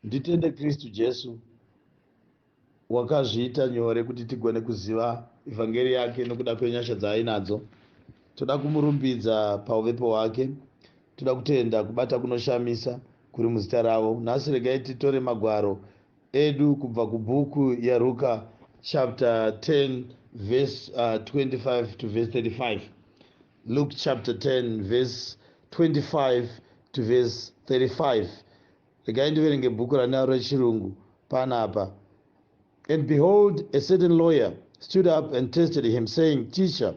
Nditende Kristu Jesu wakazviita nyore kuti tigone kuziva evhangeri yake nokuda kwenyasha dzaainadzo. Toda kumurumbidza pauvepo hwake, toda kutenda kubata kunoshamisa kuri muzita ravo. Nhasi regai titore magwaro edu kubva kubhuku yaRuka chapter 10 verse 25 to verse 35. Luke chapter 10 verse 25 to verse 35. Regai ndiverenge bhuku ranaro rechirungu panapa. And behold, a certain lawyer stood up and tested him, saying, Teacher,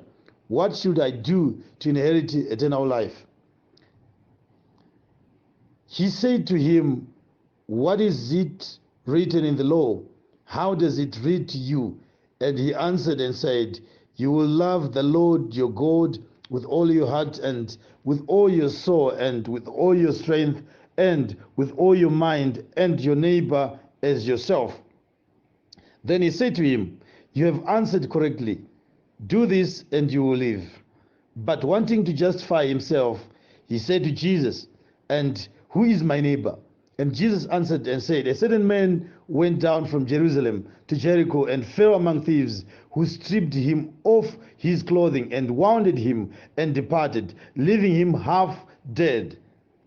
what should I do to inherit eternal life? He said to him, What is it written in the law? How does it read to you? And he answered and said, You will love the Lord your God with all your heart and with all your soul and with all your strength and with all your mind, and your neighbor as yourself. Then he said to him, You have answered correctly. Do this and you will live. But wanting to justify himself, he said to Jesus, And who is my neighbor? And Jesus answered and said, A certain man went down from Jerusalem to Jericho and fell among thieves, who stripped him off his clothing and wounded him and departed, leaving him half dead.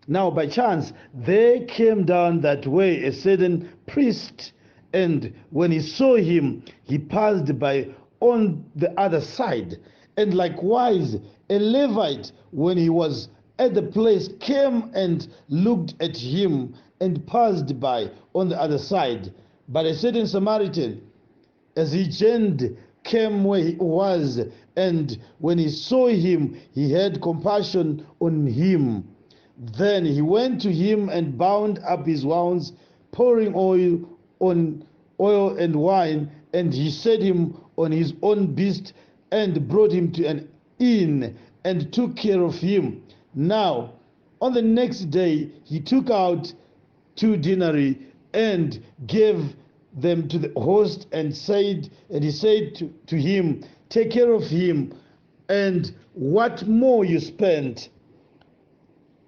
Now by chance there came down that way a certain priest, and when he saw him, he passed by on the other side. And likewise a Levite, when he was at the place, came and looked at him and passed by on the other side. But a certain Samaritan, as he journeyed, came where he was, and when he saw him, he had compassion on him. Then he went to him and bound up his wounds, pouring oil and wine, and he set him on his own beast and brought him to an inn and took care of him. Now on the next day he took out 2 denarii and gave them to the host, and he said to him, Take care of him, and what more you spend,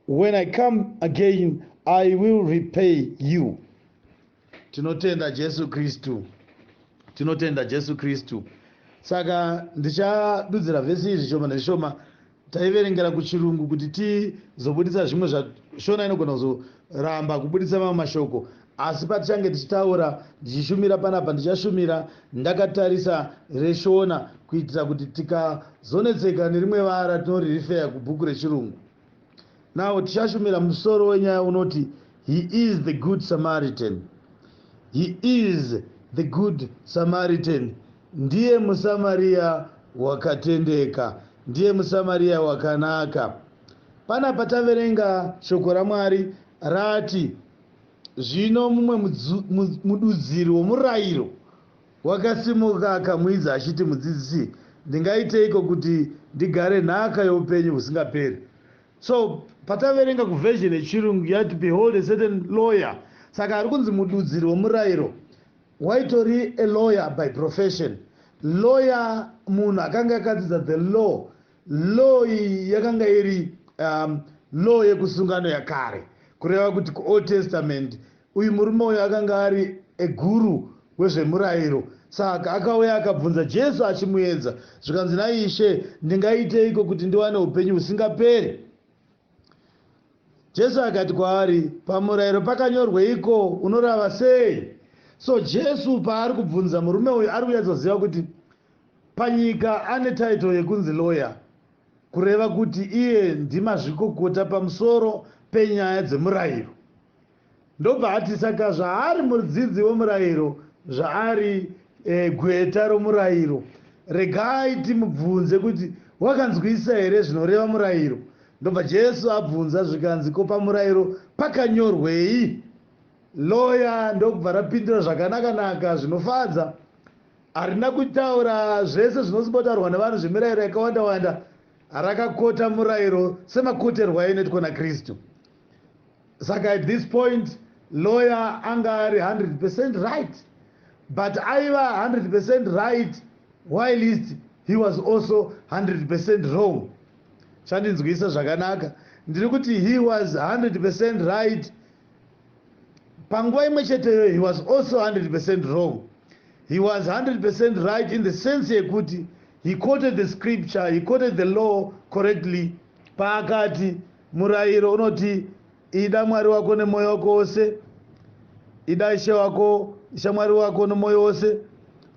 when I come again I will repay you. Tinotenda Jesu Kristu. Tinotenda Jesu Kristu. Saka ndichadudzira vhesi izvi shoma nezvishoma taiverengera kuchirungu kuti tizobudisa zvimwe zvashona inogona kuzoramba kubudisa mamwe mashoko, asi patichange tichitaura ndichishumira panapa ndichashumira ndakatarisa reshona kuitira kuti tikazonetseka nerimwe vara tinoririfeya kubhuku rechirungu. Now tichashumira musoro wenyaya unoti He is the good Samaritan. He is the good Samaritan. Ndiye muSamaria wakatendeka, ndiye muSamaria wakanaka. Panapa taverenga shoko raMwari rati, zvino mumwe mududziri womurayiro wakasimuka akamuidza achiti, Mudzidzisi, ndingaiteiko kuti ndigare nhaka youpenyu husingaperi? So pataverenga kuversion yechirungu yati behold a certain lawyer, saka ari kunzi mududziri womurayiro. Waitori a lawyer by profession. Lawyer munhu akanga akadzidza the law. Law iyi yakanga iri law yekusungano yakare, kureva kuti kuOld Testament uyu murume uyu akanga ari eguru wezvemurayiro. Saka akauya akabvunza Jesu achimuedza zvikanzi, naIshe, ndingaiteiko kuti ndiwane upenyu husingaperi? Jesu akati kwaari, pamurayiro pakanyorweiko? Unorava sei? So Jesu paari kubvunza murume uyu ari kunyatsoziva kuti panyika ane title yekunzi lawyer, kureva kuti iye ndimazvikokota pamusoro penyaya dzemurayiro. Ndobva ati saka zvaari mudzidzi wemurayiro, zvaari gweta romurayiro, regai timubvunze kuti wakanzwisa here zvinoreva murayiro. Ndobva Jesu abvunza zvikanzi, ko pamurayiro pakanyorwei? Lawyer ndokubva rapindura zvakanaka zvinofadza. Harina kutaura zvese zvinosibotaurwa nevanhu zvemirayiro yakawanda-wanda. Rakakota murayiro semakoterwo ainoitwa naKristu. Saka at this point lawyer anga ari 100% right, but aiva 100% right whilst he was also 100% wrong. Chandinzwisa zvakanaka ndiri kuti he was 100% right panguva imwe cheteyo he was also 100% wrong. He was 100% right in the sense yekuti he quoted the scripture, he quoted the law correctly paakati murayiro unoti ida Mwari wako nemoyo wako wose, ida Ishe wako Mwari wako nemoyo wose,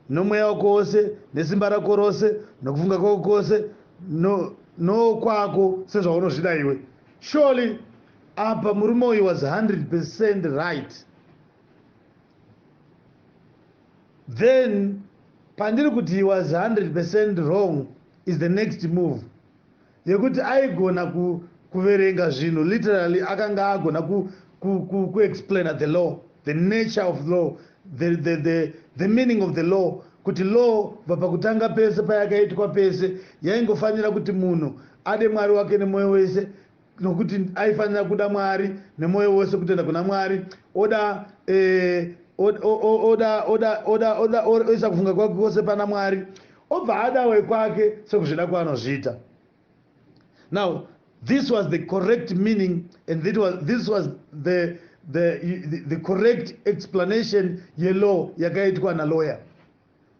nomweya wako wose, nesimba rako rose, nokufunga kwako kwose, nokwako sezvaunozvida iwe. Surely apa murume uyu was 100% right. Then pandiri kuti he was 100% wrong is the next move yekuti aigona kuverenga zvinhu literally, akanga agona kuexplaina the law, the nature of law, the meaning of the law, kuti law pakutanga pese payakaitwa pese yaingofanira kuti munhu ade Mwari wake nemoyo wese, nokuti aifanira kuda Mwari nemoyo wose, kutenda kuna Mwari, oda oisa kufunga kwake kwose pana Mwari, obva adawe kwake sekuzvida kwaanozviita. Now this was the correct meaning, and this was the correct explanation yelaw yakaitwa nalawyer.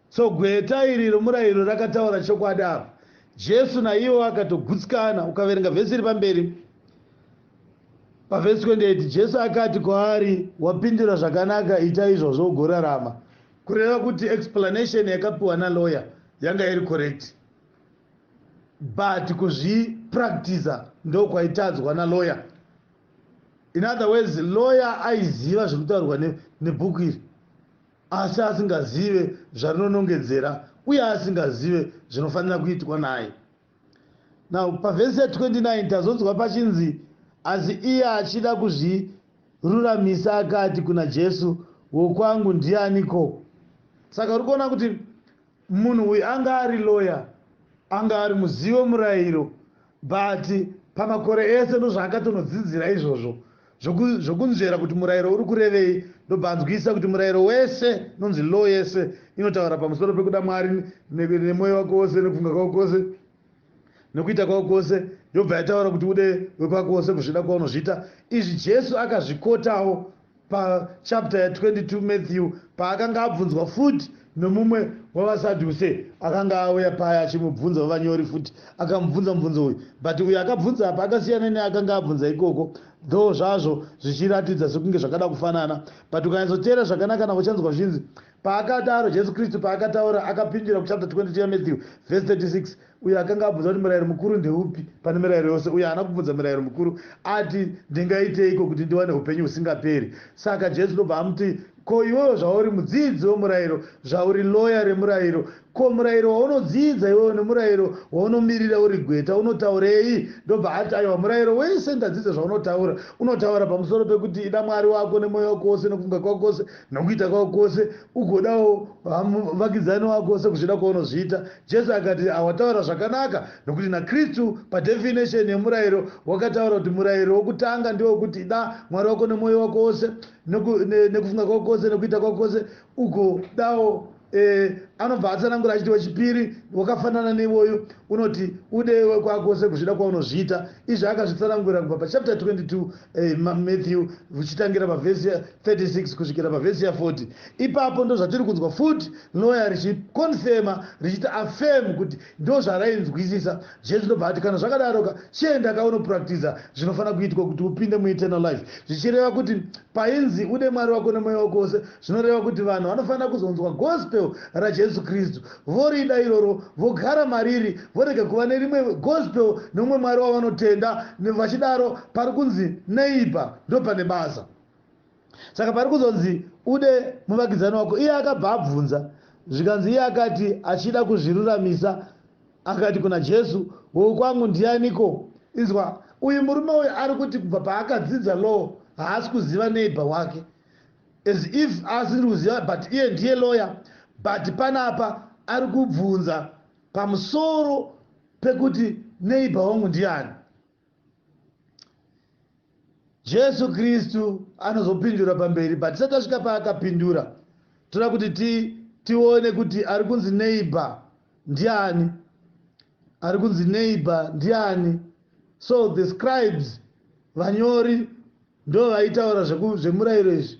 So gweta iri romurayiro rakataura chokwadi apa. Jesu naivo akatogutsikana. Ukaverenga vhesi iri pamberi pavhesi 28, Jesu akati kwaari, wapindura zvakanaka, ita izvozvo ugorarama. Kureva kuti explanation yakapiwa nalawyer yanga iri correct, but kuzvipractiza ndo kwaitadzwa nalawyer. In other words, lawyer aiziva zvirikutaurwa nebhuku iri, asi asingazive zvarinonongedzera uye asingazive zvinofanira kuitwa naye. Now pavhesi 29 tazonzwa pachinzi, asi iye achida kuzviruramisa akati kuna Jesu, wokwangu ndianiko? Saka uri kuona kuti munhu uyu anga ari lawyer, anga ari muzivi womurayiro, but pamakore ese ndozvaakatonodzidzira izvozvo zvokunzvera kuti murayiro uri kurevei. Ndobvanzwisa kuti murayiro wese nonzi law yese inotaura pamusoro pekuda Mwari nemoyo wako wose, nekufunga kwako kwose, nekuita kwako kwose. Yobva yataura kuti ude wekwako wose kuzvida kwaunozviita. Izvi Jesu akazvikotawo pachapter 22 Matthew, paakanga abvunzwa futi nomumwe wavasadhuse akanga auya paya achimubvunza vavanyori futi, akamubvunza mubvunzo uyu, but uyu akabvunza apa akasiyana neakanga abvunza ikoko, though zvazvo zvichiratidza sekunge zvakada kufanana. But ukanyatsoteera zvakanaka nako chanzwa zvinzi paakadaro Jesu Kristu paakataura akapindura kuchapter 22 Matthew verse 36, uyu akanga abvunza kuti murayiro mukuru ndeupi pane mirayiro yose. Uyu haana kubvunza mirayiro mukuru, ati ndingaiteiko kuti ndiwane upenyu husingaperi. Saka Jesu ndobva amuti, ko iwewo zvauri mudzidzi womurayiro, zvauri lawyer remurayiro, ko murayiro waunodzidza iwewo nemurayiro waunomirira uri gweta unotaurei? Ndobva ati, aiwa, murayiro wese ndadzidza zvaunotaura, unotaura pamusoro pekuti ida Mwari wako nemoyo wako wose, nokufunga kwako kwose, nokuita kwako kwose, ugodawo vakidzani wako wose kuzvida kwaunozviita. Jesu akati, awataura zvakanaka, nokuti naKristu padefinition yemurayiro wakataura kuti murayiro wokutanga ndewekuti ida Mwari wako nemoyo wako wose, nekufunga kwako kwose, nokuita kwako kwose, ugodawo anobva atsanangura achiti wechipiri wakafanana neiwoyo unoti ude wekwako kwose kuzvida kwaunozviita. Izvi akazvitsanangura kubva pachapter 22 Matthew vichitangira pavhesi 36 kusvikira pavhesi 40. Ipapo ndo zvatiri kunzwa futi lawyer richikonfema, richiti affirm kuti ndo zvarainzwisisa. Jesu ndobva ati, kana zvakadaroka chienda kaunopractiza zvinofanira kuitwa kuti upinde mueternal life. Zvichireva kuti painzi ude Mwari wako nemoyo wako wose, zvinoreva kuti vanhu vanofanira kuzonzwa gospel raJesu Kristu, vorida iroro, vogara mariri, vorega kuva nerimwe gospel nomumwe Mwari wavanotenda. Vachidaro pari kunzi neighbor ndo pane basa. Saka pari kuzonzi ude muvakidzani wako. Iye akabva abvunza zvikanzi, iye akati achida kuzviruramisa akati kuna Jesu, wokwangu ndianiko? Izwa, uyu murume uyu ari kuti kubva paakadzidza law haasi kuziva neighbor wake, as if asiri kuziva, but iye ndiye lawyer. But panapa ari kubvunza pamusoro pekuti neighbor wangu ndiani. Jesu Kristu anozopindura pamberi, but tisati tasvika paakapindura toda kuti tione kuti ari kunzi neighbor ndiani, ari kunzi neighbor ndiani. So the scribes, vanyori, ndo vaitaura zvemurayiro izvi,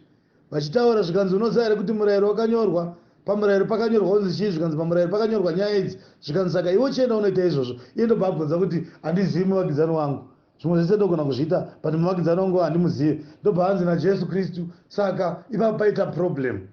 vachitaura zvikanzi unoziva here kuti murayiro wakanyorwa, pamurayiro pakanyorwa unzi chii, zvikanzi pamurayiro pakanyorwa nyaya idzi, zvikanzi saka iwe chienda unoita izvozvo. Iye ndobva abvunza kuti handizivi muvakidzani wangu, zvimwe zvese ndogona kuzviita but muvakidzani wangu handimuzivi. Ndobva anzi naJesu Kristu, saka ipapo paita problem.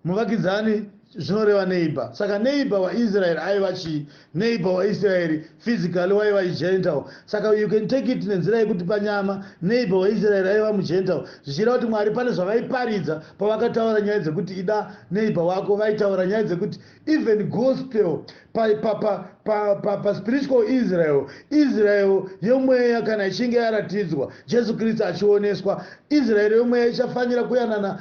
Muvakidzani zvinoreva neighbor. Saka neighbor waIsraeri aiva chii? Neighbor waIsraeri physically waiva Gentile. Saka you can take it nenzira yekuti panyama neighbor waIsraeri aiva muGentile, zvichireva kuti Mwari pane zvavaiparidza pavakataura nyaya dzekuti ida neighbor wako. Vaitaura nyaya dzekuti even gospel pa spiritual Israel yomweya kana ichinge yaratidzwa, Jesu Kristu achioneswa, Israeri yomweya ichafanira kuyanana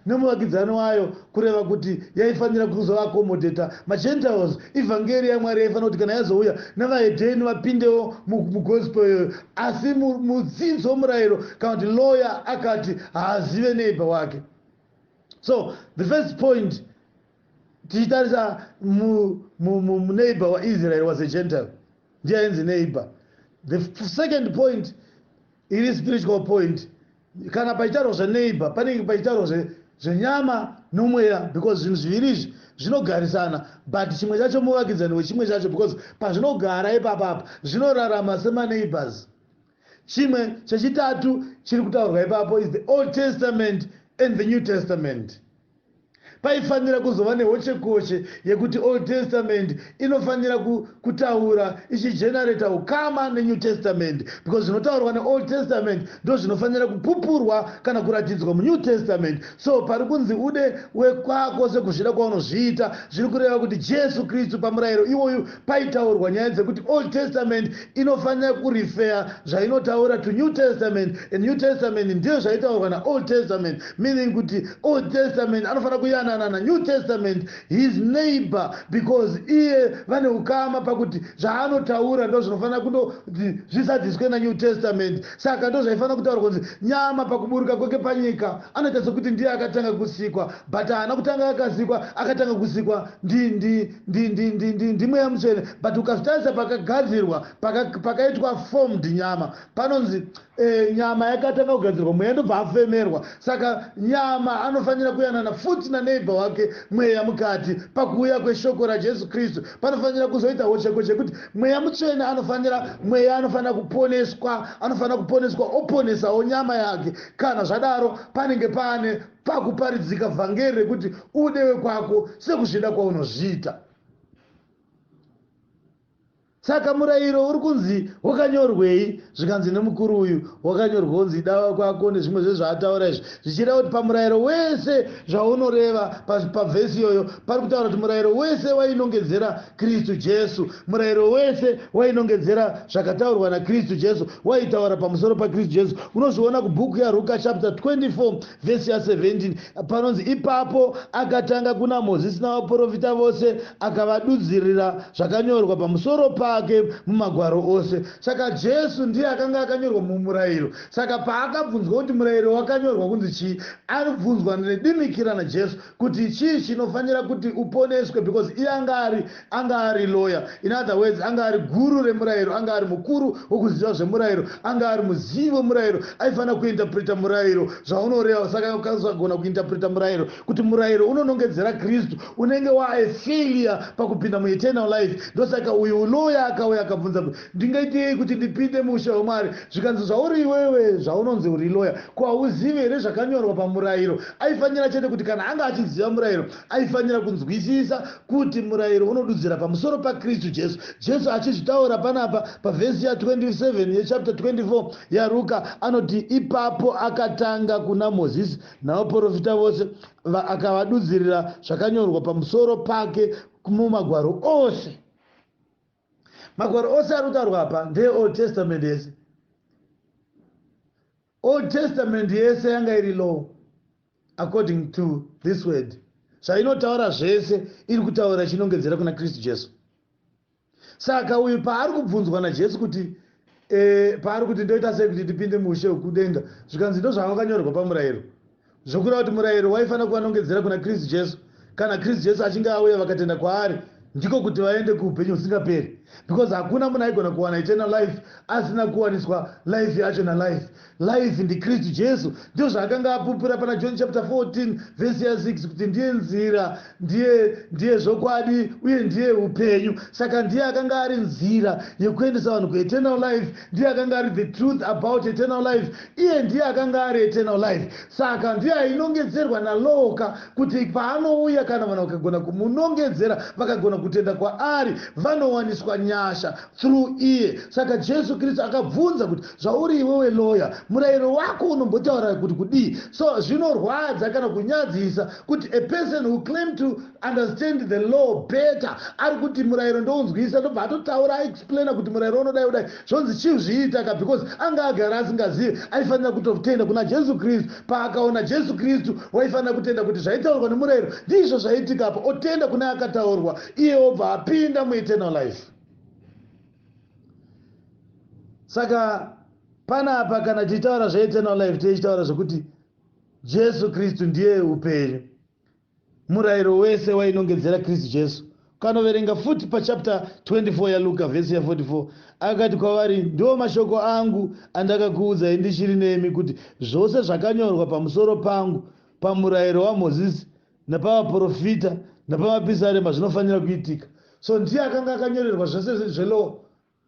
nemuvakidzani wayo, kureva kuti yaifanira kuzovakomodeta maGentiles. Ivhangeri yaMwari yaifanira kuti kana yazouya navahedheni vapindewo mugospel iyoyo, asi mudzidzo womurayiro kana kuti lawyer akati haazive neighbor wake. So the first point, tichitarisa neighbor waIsrael was a Gentile, ndiye ainzi neighbor. The second point, it is spiritual point. Kana pachitaurwa zveneighbor panenge pachitaurwa zvenyama nomweya, because zvinhu zviviri izvi zvinogarisana, but chimwe chacho muvakidzani wechimwe chacho, because pazvinogara ipapapa zvinorarama semaneighbors. Chimwe chechitatu chiri kutaurwa ipapo is the Old Testament and the New Testament. Paifanira kuzova nehochekoche yekuti Old Testament inofanira kutaura ichigenerata ukama neNew Testament, because zvinotaurwa neOld Testament ndo zvinofanira kupupurwa kana kuratidzwa muNew Testament. So pari kunzi ude wekwako sekuzvida kwaunozviita, zviri kureva kuti Jesu Kristu pamurayiro iwoyu paitaurwa nyaya dzekuti Old Testament inofanira kurifea zvainotaura to New Testament, and New Testament ndiyo zvaitaurwa naOld Testament, meaning kuti Old Testament anofanira kuyana na New Testament his neighbor, because iye vane ukama pakuti zvaanotaura ndo zvinofanira kuti zvisadziswe naNew Testament. Saka ndo zvaifanira kutaurwa kuti nyama pakuburuka kwake panyika anoita sekuti ndiye akatanga kusikwa, but haana kutanga akasikwa, akatanga kusikwa ndi mweya mutsvene. But ukazvitarisa pakagadzirwa, pakaitwa formed nyama, panonzi nyama yakatanga kugadzirwa, mweya ndobva afemerwa. Saka nyama anofanira kuyanana futi naneighbor wake mweya mukati. Pakuuya kweshoko raJesu Kristu panofanira kuzoita hocheko chekuti mweya mutsvene anofanira kuponeswa oponesawo nyama yake. Kana zvadaro panenge pane pakuparidzika vhangeri rekuti udewe kwako sekuzvida kwaunozviita. Saka murayiro uri kunzi wakanyorwei, zvikanzi nemukuru uyu wakanyorwa unzi dawa kwako nezvimwe zvezvaataura izvi, zvichireva kuti pamurayiro wese zvaunoreva pavhesi iyoyo pari kutaura kuti murayiro wese wainongedzera Kristu Jesu, murayiro wese wainongedzera zvakataurwa naKristu Jesu, waitaura pamusoro paKristu Jesu. Unozviona kubhuku yaRuka chapter 24 vhesi ya17 panonzi ipapo akatanga kuna Mozisi navaprofita vose akavadudzirira zvakanyorwa pamusoro pake mumagwaro ose. Saka Jesu ndiye akanga akanyorwa mumurayiro. Saka paakabvunzwa kuti murayiro wakanyorwa kunzi chii, aribvunzwa nedimikira naJesu kuti chii chinofanira kuti uponeswe, because iye anga ari lawyer. In other words, anga ari guru remurayiro, anga ari mukuru wokuziva zvemurayiro, anga ari muzivi wemurayiro, aifanira kuinterpreta murayiro zvaunoreva. Saka akazogona kuinterpreta murayiro kuti murayiro unonongedzera Kristu, unenge wafailure pakupinda mueternal life. Ndosaka uyu lawyer akauya akabvunza kuti ndingaitei kuti ndipinde muusha hwaMwari. Zvikanzi zvauri iwewe zvaunonzi uri lawyer, ko hauzivi here zvakanyorwa pamurayiro? Aifanira chete kuti kana anga achiziva murayiro aifanira kunzwisisa kuti murayiro unodudzira pamusoro paKristu Jesu. Jesu achizvitaura panapa pavhesi ya27 yechapter 24 yaRuka anoti ipapo akatanga kuna Mozisi navaprofita vose akavadudzirira zvakanyorwa pamusoro pake mumagwaro ose. Magwaro ose ari kutaurwa apa ndeeOld Testament yese. Old Testament yese yanga iri law according to this word. Zvainotaura zvese iri kutaura chinongedzera kuna Kristu Jesu. Saka uyu paari kubvunzwa naJesu kuti paari kuti ndoita sei kuti ndipinde muushe hwekudenga, zvikanzi ndo zvavakanyorwa pamurayiro, zvokureva kuti murayiro waifanira kuvanongedzera kuna Kristu Jesu. Kana Kristu Jesu achinge auya vakatenda kwaari ndiko kuti vaende kuupenyu husingaperi. because hakuna munhu aigona kuwana eternal life asina kuwaniswa life yacho nalife. Life ndikristu Jesu. Ndio zvaakanga apupura pana John chapter 14 verse ya 6 kuti ndiye nzira, ndiye zvokwadi uye ndiye upenyu. Saka ndiye akanga ari nzira yekuendesa vanhu kueternal life, ndiye akanga ari the truth about eternal life, iye ndiye akanga ari eternal life. Saka ndiye ainongedzerwa naloka kuti paanouya kana vanhu vakagona kumunongedzera vakagona kutenda kwaari vanowaniswa nyasha through iye. Saka Jesu Kristu akabvunza kuti zvauri iwewe loya, murayiro wako unombotaura kuti kudii? So zvinorwadza kana kunyadzisa kuti a person who claim to understand the law better ari kuti murayiro ndounzwisa ndobva atotaura aexplaina kuti murayiro unodai udai zvonzi chizviita ka, because anga agara asingazivi aifanira kutotenda kuna Jesu Kristu. Paakaona Jesu Kristu waifanira kutenda kuti zvaitaurwa nemurayiro ndizvo zvaitikapo, otenda kuna akataurwa, iye obva apinda mueternal life. Saka panapa kana tichitaura zveeternal life tichitaura zvokuti Jesu Kristu ndiye upenyu. Murayiro wese wainongedzera Kristu Jesu. Kanoverenga futi pachapter 24 yaLuka vhesi ya 44 akati kwavari, ndiwo mashoko angu andakakuudzai ndichiri nemi kuti zvose zvakanyorwa pamusoro pangu pamurayiro waMozisi napavaprofita napamapisarema zvinofanira kuitika. So ndiye akanga akanyorerwa zvose zvelaw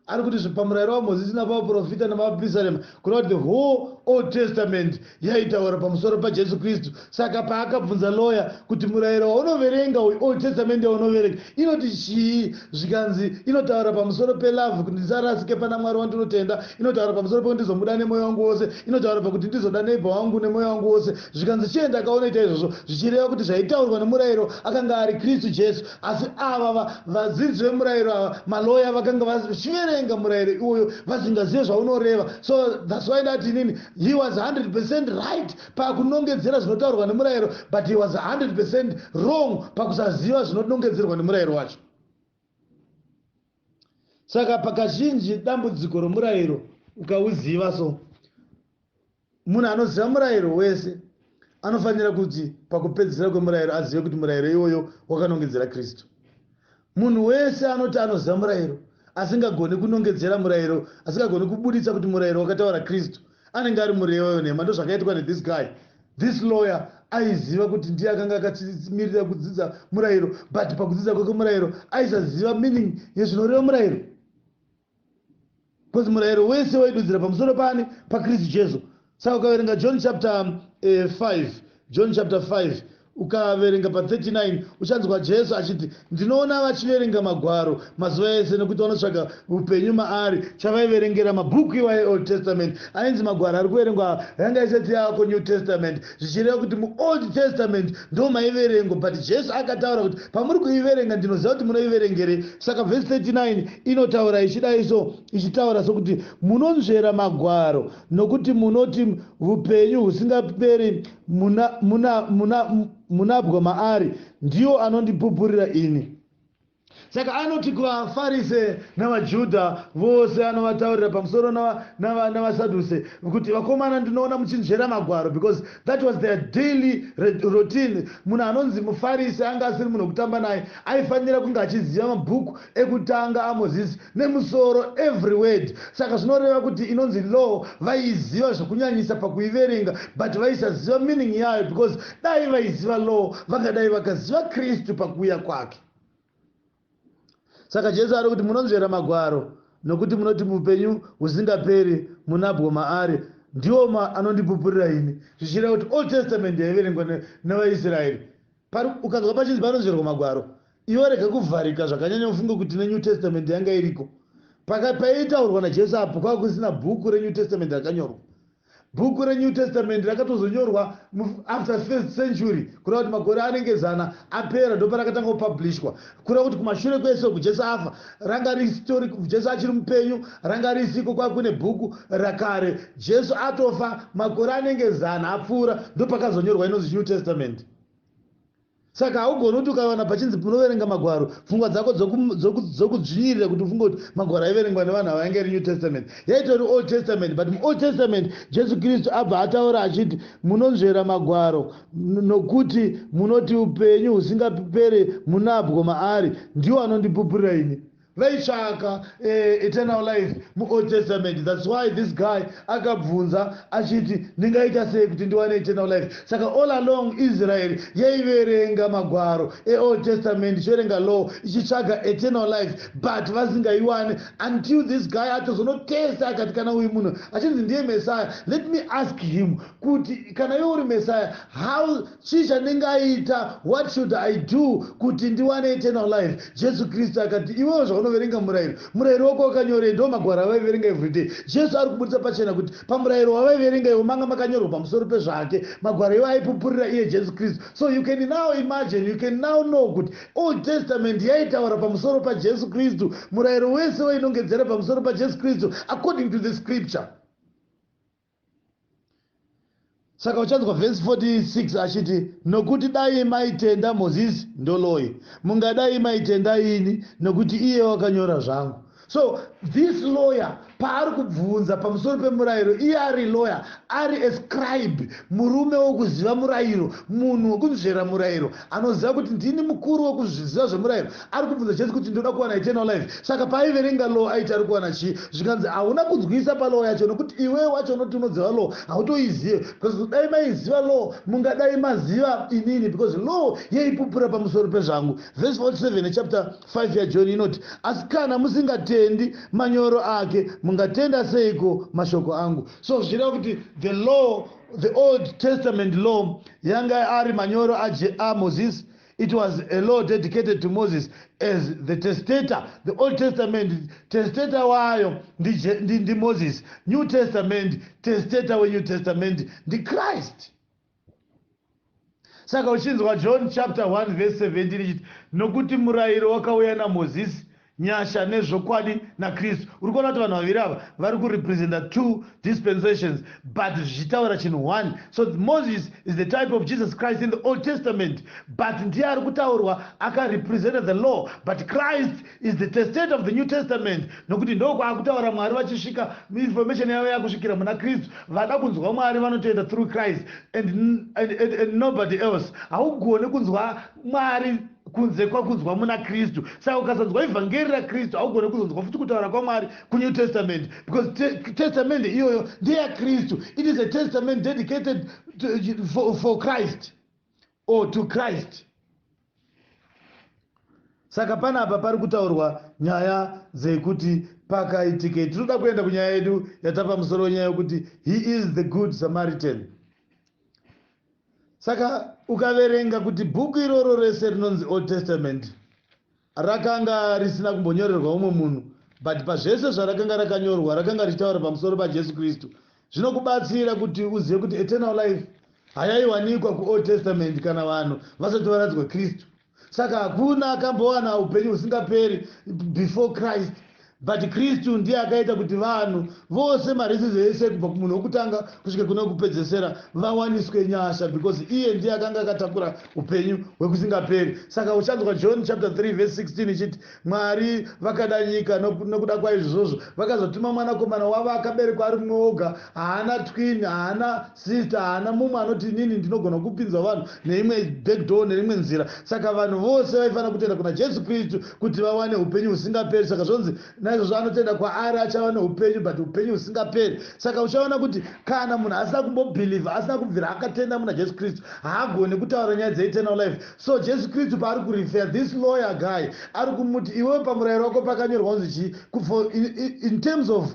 ari kuti pamurayiro waMozisi napavaprofita namapisarema kuna kuti the whole Old Testament yaitaura pamusoro paJesu Kristu. Saka paakabvunza lawyer kuti murayiro waunoverenga Old Testament yaunoverenga inoti chii, zvikanzi inotaura pamusoro pelove kuti ndisarasike pana Mwari wandinotenda, inotaura pamusoro pekuti ndizomuda nemwoyo wangu wose, inotaura pakuti ndizoda neighbor wangu nemwoyo wangu wose. Zvikanzi chienda akaonaita izvozvo zvichireva kuti zvaitaurwa nemurayiro akanga ari Kristu Jesu. Asi ava vadzidzi vemurayiro ava maloya vakanga vachiverenga murayiro iwoyo vasingazive zvaunoreva. So that's why ndati inini he was 100% right pakunongedzera zvinotaurwa nemurayiro, but he was 100% wrong pakusaziva zvinonongedzerwa nemurayiro wacho. Saka pakazhinji dambudziko romurayiro ukauziva, so munhu anoziva murayiro wese anofanira kuti pakupedzisira kwemurayiro azive kuti murayiro iwoyo wakanongedzera Kristu. Munhu wese anoti anoziva murayiro asingagoni kunongedzera murayiro, asingagoni kubuditsa kuti murayiro wakataura Kristu, anenge ari murevo nhema. Ndo zvakaitwa nethis guy, this lawyer aiziva kuti ndiye akanga akachimirira kudzidza murayiro, but pakudzidza kwake murayiro aisaziva meaning yezvinoreva murayiro, because murayiro wese waidudzira pamusoro pani paKristu Jesu. Saka ukaverenga John chapter 5 ukaverenga pa39 uchanzwa Jesu achiti, ndinoona vachiverenga magwaro mazuva ese nekuti vanotsvaga upenyu maari. Chavaiverengera mabhuku iwaye Old Testament, ainzi magwaro ari kuverengwa yanga isati yako New Testament, zvichireva kuti muOld Testament ndo maiverengo, but Jesu akataura kuti pamuri kuiverenga ndinoziva kuti munoiverengere. Saka vhesi 39 inotaura ichidaiso, ichitaura sokuti munonzvera magwaro nokuti munoti upenyu husingaperi munabwa maari ndiyo anondipupurira ini. Saka anoti kuvaFarise navaJudha vose anovataurira pamusoro navaSaduse kuti vakomana ndinoona muchinzvera magwaro, because that was their daily routine. Munhu anonzi muFarise anga asiri munhu wekutamba naye, aifanira kunge achiziva mabhuku ekutanga aMozisi nemusoro every word. Saka zvinoreva kuti inonzi law vaiziva zvokunyanyisa pakuiverenga, but vaisaziva meaning yayo, because dai vaiziva law vangadai vakaziva Kristu pakuuya kwake. Saka Jesu ari kuti munonzvera magwaro nokuti munoti mupenyu husingaperi munabwa maari ndiwo anondipupurira ini. Zvichireva kuti Old Testament yaiverengwa navaIsraeri. Ukanzwa pachinzi panonzverwa magwaro, iwe rega kuvharika zvakanyanya ufunge kuti neNew Testament yanga iriko. Paitaurwa naJesu apo kwanga kusina bhuku reNew Testament rakanyorwa. Bhuku reNew Testament rakatozonyorwa after 1st century, kureva kuti makore anenge 100 apera ndo parakatanga kupublishwa. Kureva kuti kumashure kwese Jesu afa ranga ristori, Jesu achiri mupenyu ranga risiko, kwa kune bhuku rakare. Jesu atofa makore anenge 100 apfuura ndo pakazonyorwa inonzi New Testament. Saka haugoni kuti ukawana pachinzi unoverenga magwaro pfungwa dzako dzokudzvinyirira kuti ufunge kuti magwaro aiverengwa nevanhu avainge iri New Testament. Yaitori Old Testament, but muOld Testament Jesu Kristu abva ataura achiti munonzvera magwaro nokuti munoti upenyu husingapere munabwa maari ndiwo anondipupurira ini. vaitsvaka eternal life muold testament. That's why this guy akabvunza achiti ndingaita sei kuti ndiwane eternal life. Saka all along Israel yaiverenga magwaro eold testament ichiverenga law ichitsvaga eternal life, but vasingaiwane until this guy atozonotesta akati kana uyu munhu achinzi ndiye Messiah, let me ask him kuti kana iwe uri Messiah, how chii chandingaita, what should I do kuti ndiwane eternal life? Jesu Kristu akati iwewo zvaunoverenga murayiro wako wakanyore ndo magwaro avaiverenga everyday. Jesu ari kubudisa pachena kuti pamurayiro wavaiverenga iwo manga makanyorwa pamusoro pezvake, magwaro iwo aipupurira iye Jesu Kristu. So you can now imagine, you can now know kuti Old Testament yaitaura pamusoro paJesu Kristu, murayiro wese wainongedzera pamusoro paJesu Kristu according to the scripture. Saka uchanzwa verse 46 achiti nokuti dai maitenda Mozisi ndoloi, mungadai maitenda ini nokuti iye wakanyora zvangu. So this lawyer paari kubvunza pamusoro pemurayiro, iye ari lawyer, ari a scribe, murume wokuziva murayiro, munhu wokunzvera murayiro, anoziva kuti ndini mukuru wokuzviziva zvemurayiro. Ari kubvunza Jesu kuti ndoda kuwana eternal life. Saka paaiverenga law aiti ari kuwana chii? Zvikanzi hauna kunzwisa palaw yacho nokuti iwe wacho unoti unoziva law hautoizive, because dai maiziva law mungadai maziva inini, because law yaipupura pamusoro pezvangu. Verse 47 chapter 5 yaJohn inoti asi kana musingatendi manyoro ake mungatenda seiko mashoko angu. So zvireva kuti the law, the Old Testament law yanga ari manyoro aMoses. It was a law dedicated to Moses as the testator. The Old Testament testator wayo ndi Moses. New Testament testator we New Testament ndi Christ. Saka uchinzwa John chapter 1 verse 17 ichiti nokuti murayiro wakauya naMozisi, nyasha nezvokwadi naKristu. Uri kuona kuti vanhu vaviri ava vari kurepresenta two dispensations but zvichitaura chinhu one. So Moses is the type of Jesus Christ in the Old Testament, but ndiye ari kutaurwa akarepresenta the law, but Christ is the testator of the New Testament, nokuti ndoko akutaura Mwari vachisvika information yavo yakusvikira muna Kristu. Vada kunzwa Mwari vanotoenda through Christ and nobody else. Haugone kunzwa Mwari kunze kwakunzwa muna Kristu. Saka ukasanzwa evhangeri raKristu haugone kuzonzwa futi kutaura kwaMwari kuNew Testament, because testament iyoyo ndeyaKristu. It is a testament dedicated for Christ or to Christ. Saka panapa pari kutaurwa nyaya dzekuti pakaitike, tinoda kuenda kunyaya yedu yatapa musoro nyaya yokuti he is the good Samaritan. Saka ukaverenga kuti bhuku iroro rese rinonzi Old Testament rakanga risina kumbonyorerwa umwe munhu, but pazvese zvarakanga rakanyorwa rakanga richitaura pamusoro paJesu Kristu. Zvinokubatsira kuti uzive kuti eternal life hayaiwanikwa kuOld Testament kana vanhu vasati varadzwa Kristu. Saka hakuna akambowana upenyu husingaperi before Christ, but Kristu ndiye akaita kuti vanhu vose marisi ese kubva kumunhu wokutanga kusvika kuna kupedzesera vawaniswe nyasha, because iye ndiye akanga akatakura upenyu hwekusingaperi. Saka uchanzwa John chapter 3 verse 16 ichiti Mwari vakada nyika nokuda kwaizvozvo vakazotuma mwanakomana wavo akaberekwa ari mumwe oga, haana twin, haana sister, haana mumwe anoti inini ndinogona kupinza vanhu neimwe backdoor neimwe nzira. Saka vanhu vose vaifanira kutenda kuna Jesu Kristu kuti vawane upenyu husingaperi. Saka zvonzi naizvozvo anotenda kwaari achava neupenyu, but upenyu husingaperi. Saka uchaona kuti kana munhu asina kumbobhilivha, asina kubvira akatenda muna Jesu Kristu, haagoni kutaura nyaya dzeeternal life. So Jesu Kristu paari kurefer this lawyer guy ari kumuti iwe pamurayiro wako pakanyorwa kunzi chii, in terms of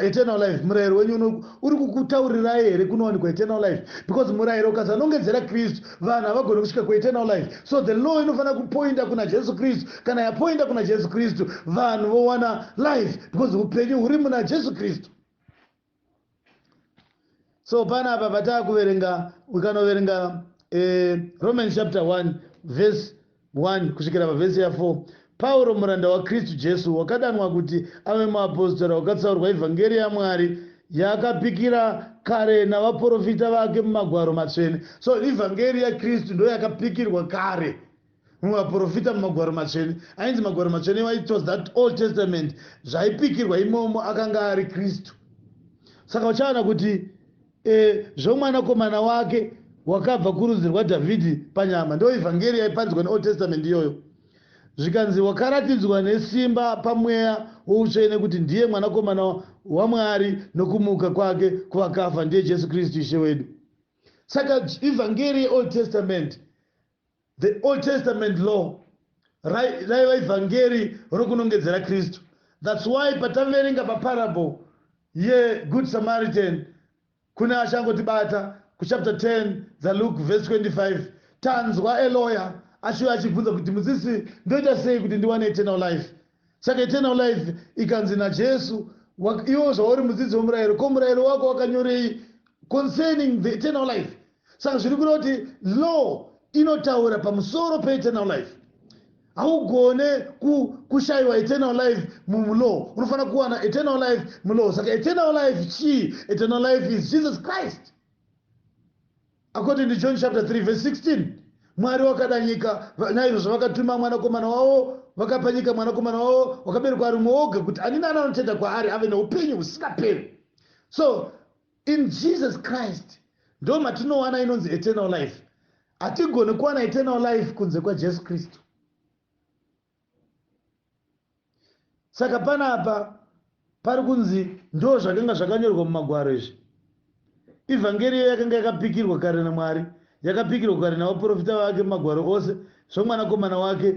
eternal life, murayiro wenyu uri kukutaurira here kunowanikwa eternal life, because murayiro ukasanongedzera Kristu vanhu havagoni kusvika kueternal life. So the law inofanira kupointa kuna Jesu Kristu. Kana yapointa kuna Jesu Kristu vanhu vowana life, because upenyu huri muna Jesu Kristu. So panapa pataa kuverenga, ukanoverenga Romans chapter 1 verse 1 kusvikira pavhesi ya 4, Pauro muranda waKristu Jesu wakadanwa kuti ave muapostori wakatsaurwa evhangeri yaMwari yakapikira kare navaprofita vake mumagwaro matsvene. So evhangeri yaKristu ndo yakapikirwa kare muvaprofita mumagwaro matsvene. Ainzi magwaro matsvene, it was that Old Testament zvaipikirwa imomo akanga ari Kristu. Saka uchaona kuti zvomwanakomana wake wakabva kurudzi rwaDhavhidhi panyama ndo evhangeri yaipanzwa neOld Testament iyoyo. zvikanzi wakaratidzwa nesimba pamweya woutsvene kuti ndiye mwanakomana waMwari nokumuka kwake kuvakafa ndiye Jesu Kristu Ishe wedu. Saka evhangeri Old Testament, the Old Testament law, raiva evhangeri rokunongedzera Kristu. That's why pataverenga paparable Good Samaritan kuna achangotibata kuchapter 10 Luke verse 25, tanzwa eloya ashuya achibvunza kuti mudzidzisi ndoita sei kuti ndiwane eternal life. Saka eternal life ikanzi naJesu, iwo zvauri mudzidzi womurayiro, ko murayiro wako wakanyorei concerning the eternal life. Saka zviri kuda kuti law inotaura pamusoro pe-eternal life. Haugone kushayiwa eternal life mulaw, unofana kuwana eternal life mulaw. Saka eternal life chi? Eternal life is Jesus Christ. According to John chapter 3 verse 16, Mwari wakada nyika naizvozvo vakatuma mwanakomana wavo, vakapa nyika mwanakomana wavo wakaberekwa ari mwoga kuti ani naani anotenda kwaari ave noupenyu husingaperi. So in Jesus Christ ndo matinowana inonzi eternal life. Hatigoni kuwana eternal life kunze kwaJesu Kristu. Saka panapa pari kunzi ndo zvakanga zvakanyorwa mumagwaro izvi. Evhangeri yakanga yakapikirwa kare naMwari, yakapikirwa kare navaprofita vake mumagwaro ose, zvomwanakomana wake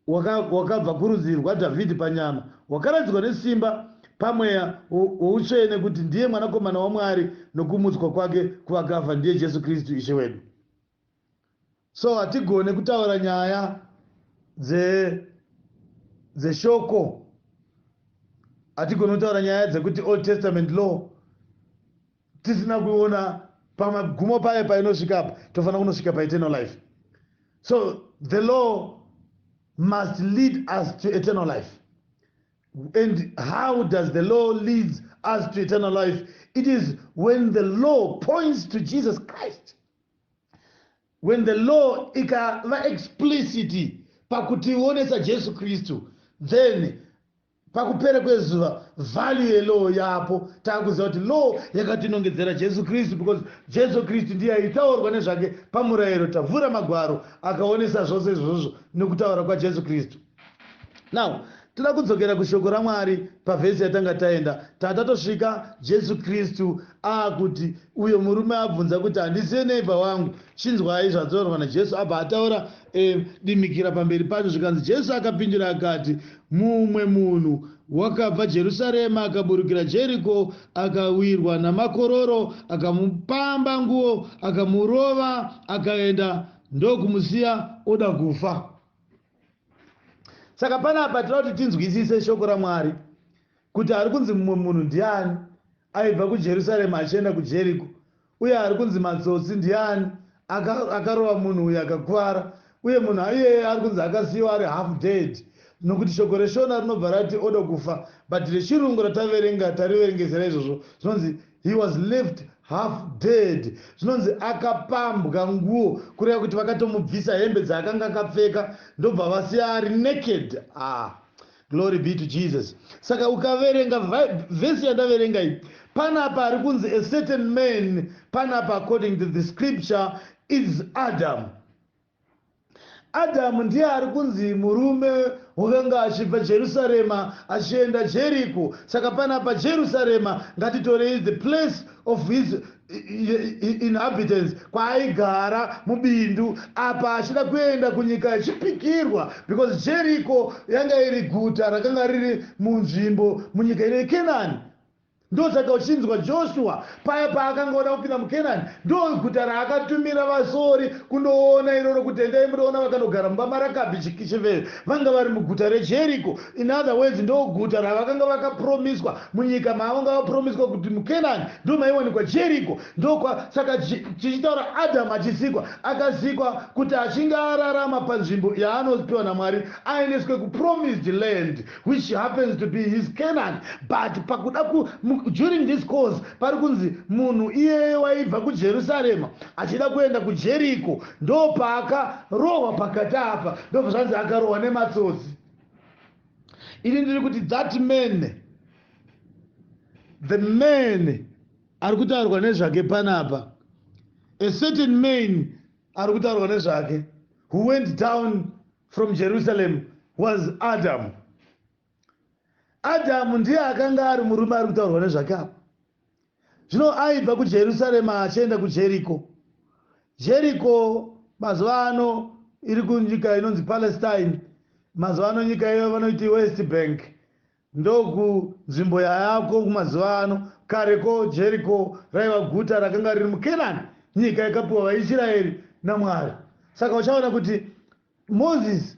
wakabva kurudzi rwaDhavhidhi panyama, wakaratidzwa nesimba pamweya woutsvene kuti ndiye mwanakomana waMwari nokumutswa kwake kuvakafa ndiye Jesu Kristu Ishe wedu. So hatigone kutaura nyaya dzeshoko, hatigone kutaura nyaya dzekuti Old Testament law tisina kuona pamagumo paye painosvikapo tofanira kunosvika pa-eternal life. So the law must lead us to eternal life. And how does the law lead us to eternal life? It is when the law points to Jesus Christ. When the law ikava explicit pakutionesa Jesu Kristu, then pakupera kwezuva value yelaw yapo takuziva kuti law yakatinongedzera Jesu Kristu, because Jesu Kristu ndiye aitaurwa nezvake pamurayiro. Tavhura magwaro akaonesa zvose izvozvo nekutaura kwaJesu Kristu. Now toda kudzokera kushoko raMwari pavhesi yatanga taenda, tatatosvika Jesu Kristu akuti uyo murume abvunza kuti handisiye neighbor wangu, chinzwai zvataurwa naJesu. Abva ataura dimikira pamberi pacho, zvikanzi Jesu akapindura akati, mumwe munhu wakabva Jerusarema akaburukira Jeriko, akawirwa namakororo, akamupamba nguo, akamurova, akaenda ndokumusiya oda kufa. Saka panapa tinoda kuti tinzwisise shoko raMwari kuti ari kunzi mumwe munhu ndiani aibva kuJerusarema achienda kuJeriko, uye ari kunzi matsotsi ndiani akarova munhu uyu akakwara, uye munhu iyeye ari kunzi akasiyiwa ari half dead, nokuti shoko reshona rinobva rati oda kufa, but rechirungu rataverenga tariverengezera izvozvo zvinonzi he was left half dead. Zvinonzi akapambwa nguo, kureva kuti vakatomubvisa hembe dzaakanga akapfeka ndobva vasiya ari naked. Glory be to Jesus. Saka ukaverenga vhesi yandaverenga iyi, panapa ari kunzi a certain man, panapa according to the scripture is Adam. Adam ndiye ari kunzi murume wakanga achibva Jerusarema achienda Jeriko. Saka panapa Jerusarema ngatitorei the place of his inhabitants, kwaaigara mubindu apa achida kuenda kunyika yachipikirwa, because Jeriko yanga iri guta rakanga riri munzvimbo munyika ine Kenani. Ndo saka uchinzwa Joshua paya paakanga oda kupinda muKenani, ndo guta raakatumira vasori kundoona iroro kuti endai mundoona vakandogara mumba maRakabhi chivere vanga vari muguta reJeriko. In other words, ndo guta ravakanga vakapromiswa munyika maavanga vapromiswa kuti muKenani ndo maionekwa Jeriko. Saka tichitaura Adamu achisikwa, akasikwa kuti achinge ararama panzvimbo yaanopiwa naMwari aendeswe kupromised land, which happens to be his Canaan. But pakuda during this course pari kunzi munhu iyeye waibva kuJerusarema achida kuenda kuJeriko, ndo paakarohwa pakati apa, ndobva zvanzi akarohwa nematsotsi. Ini ndiri kuti that man, the man ari kutaurwa nezvake panapa, a certain man ari kutaurwa nezvake, who went down from Jerusalem was Adam. Adam ndiye akanga ari murume ari kutaurwa nezvake apa. Zvino aibva kuJerusarema achienda kuJeriko. Jeriko mazuva ano iri kunyika inonzi Palestine. Mazuva ano nyika iyo vanoti West Bank. Ndoku nzvimbo yayako kumazuva ano. Kareko Jeriko raiva guta rakanga riri muKenani, nyika yakapiwa vaIsraeri naMwari. Saka uchaona kuti Moses,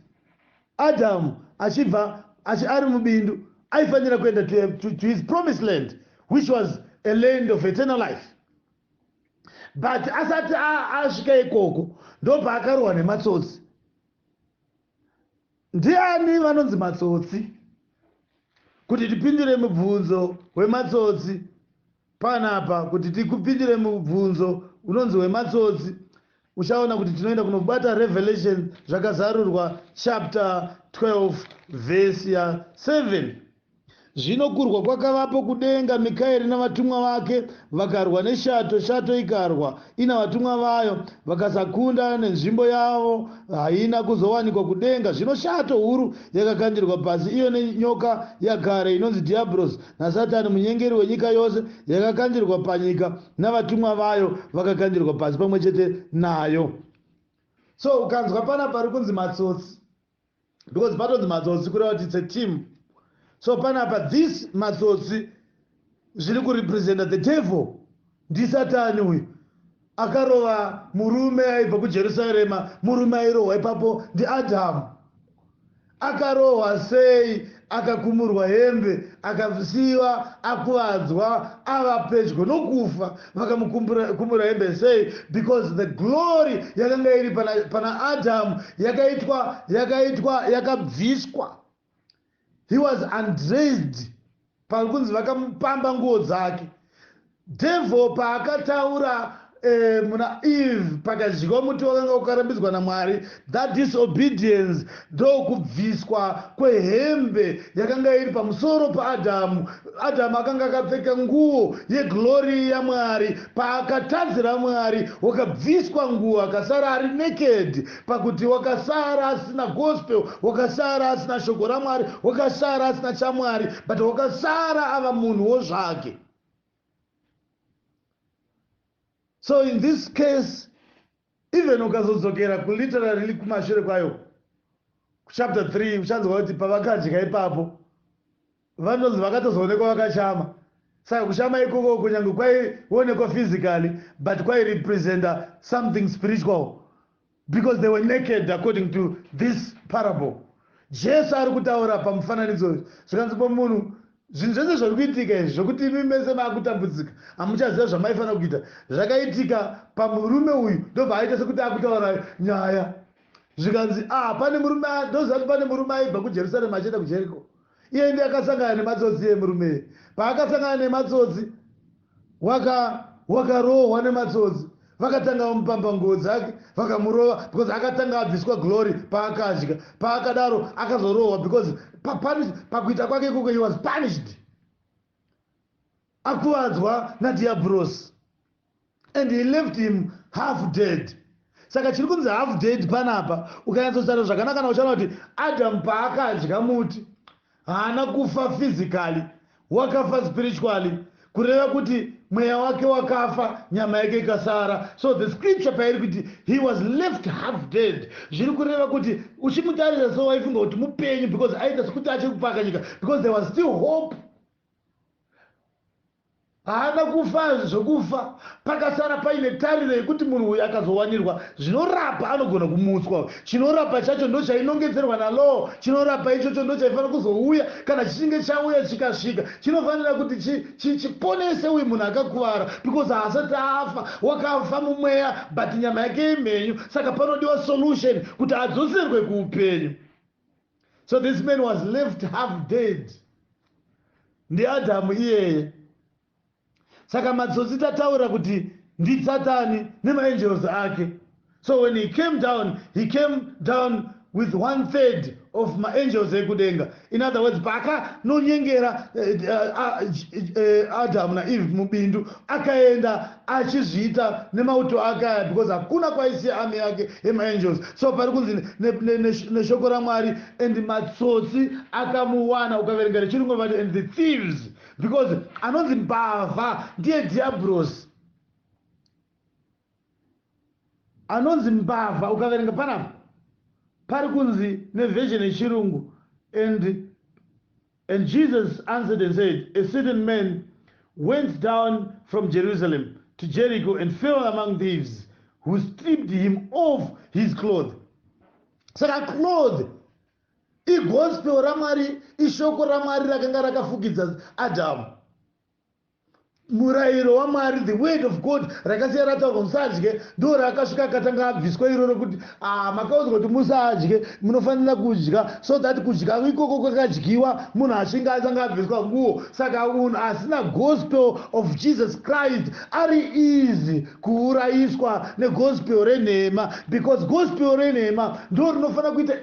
Adam achibva ari mubindu aifanira kuenda to his promised land, which was a land of eternal life. But asati asvika ikoko ndobva akarohwa nematsotsi. Ndiani vanonzi matsotsi? Kuti tipindure mubvunzo wematsotsi panapa, kuti tikupindure mubvunzo unonzi wematsotsi, uchaona kuti tinoenda kunobata Revelation zvakazarurwa chapter 12 verse ya 7. Zvino kurwa kwakavapo kudenga, Mikaeri navatumwa vake vakarwa neshato, shato ikarwa ina vatumwa vayo, vakasakunda nenzvimbo yavo haina kuzowanikwa kudenga. Zvino shato huru yakakandirwa pasi, iyo nenyoka yakare inonzi Diablos naSatani, munyengeri wenyika yose, yakakandirwa panyika, navatumwa vayo vakakandirwa pasi pamwe chete nayo. So ukanzwa pana pari kunzi matsotsi, because patonzi matsotsi kureva kuti it's a team. So panapa this matsotsi zviri kurepresenta the devil. NdiSatani uyu akarova murume aibva kuJerusarema, murume airohwa ipapo ndiAdhamu. Akarohwa sei? Akakumurwa hembe, akasiyiwa akuvadzwa, ava pedyo nokufa. Vakamukumura hembe sei? Because the glory yakanga iri pana Adhamu yakabviswa. He was undressed. Parikunzi vakamupamba nguo dzake. Devil paakataura muna Eve pakadyiwa muti wakanga ukarambidzwa naMwari, that disobedience ndokubviswa kwehembe yakanga iri pamusoro paAdhamu. Adhamu akanga akapfeka nguo yeglori yaMwari. Paakatadzira Mwari wakabviswa nguo, akasara ari naked, pakuti wakasara asina gospel, wakasara asina shoko raMwari, wakasara asina chaMwari, but wakasara ava munhuwo zvake. So in this case, even ukazodzokera kuliterally kumashure kwayo, chapter 3, uchanzwa kuti pavakadya ipapo vanonzi vakatozoonekwa vakashama. Saka kushama ikoko kunyange kwaionekwa physically, but kwairepresenta something spiritual, because they were naked according to this parable. Jesu ari kutaura pamufananidzo. Zvikanzi pomunhu zvinhu zvese zviri kuitika izvi zvokuti imi mese maakutambudzika hamuchaziva zvamaifanira kuita, zvakaitika pamurume uyu, ndobva aita sekuti akutaura nyaya. Zvikanzi pane murume, ndoziva kuti pane murume aibva kuJerusarema achienda kuJeriko. Iye ndiye akasangana nematsotsi emurume. Paakasangana nematsotsi, wakarohwa nematsotsi, vakatanga kumupamba nguo dzake, vakamurova because akatanga abviswa glory paakadya. Paakadaro akazorohwa because pakuita kwake ikoko he was punished, akuvadzwa naDiablos, and he left him half dead. Saka chiri kunzi half dead panapa, ukanyatsotarisa zvakanaka na uchaona kuti Adam paakadya muti haana kufa physically, wakafa spiritually, kureva kuti mweya wake wakafa, nyama yake ikasara. So the scripture pairi kuti he was left half dead, zviri kureva kuti uchimutarisa so waifunga kuti mupenyu, because aita sekuti achiri kupaka nyika, because there was still hope. Haana kufa zvokufa, pakasara paine tariro yekuti munhu uyu akazowanirwa zvinorapa, anogona kumutswa. Chinorapa chacho ndo chainongedzerwa nalaw, chinorapa ichocho ndo chaifanira kuzouya kana chichinge chauya chikasvika. Chinofanira kuti chiponese uyu munhu akakuvara, because haasati afa, wakafa mumweya but nyama yake imhenyu. Saka panodiwa solution kuti adzoserwe kuupenyu. So this man was left half dead. NdiAdhamu iyeye. Saka matsotsi tataura kuti ndiSatani nemaangels ake. So when he came down with 1/3 of maangels ekudenga. In other words, pakanonyengera Adam naEve mubindu akaenda achizviita nemauto ake because hakuna kwaisiya army yake yemaangels. So pari kunzi neshoko raMwari and matsotsi akamuwana. Ukaverenga rechirungu vati and the thieves, because anonzi mbavha ndiye diablos. Anonzi mbavha ukaverenga panapa pari kunzi neversion yechirungu and Jesus answered and said, a certain man went down from Jerusalem to Jericho and fell among thieves who stripped him of his clothes. Saka clothes igospel raMwari, ishoko raMwari rakanga rakafukidza Adamu. Murayiro waMwari, the word of God rakasiya rataurwa musadye, ndo rakasvika akatanga abviswa iroro kuti makaudzwa kuti musadye, munofanira kudya, so that kudya ikoko kwakadyiwa munhu asvinge atanga abviswa nguo. Saka munhu asina gospel of Jesus Christ ari easy kuurayiswa negospel renhema, because gospel renhema ndo rinofanira kuita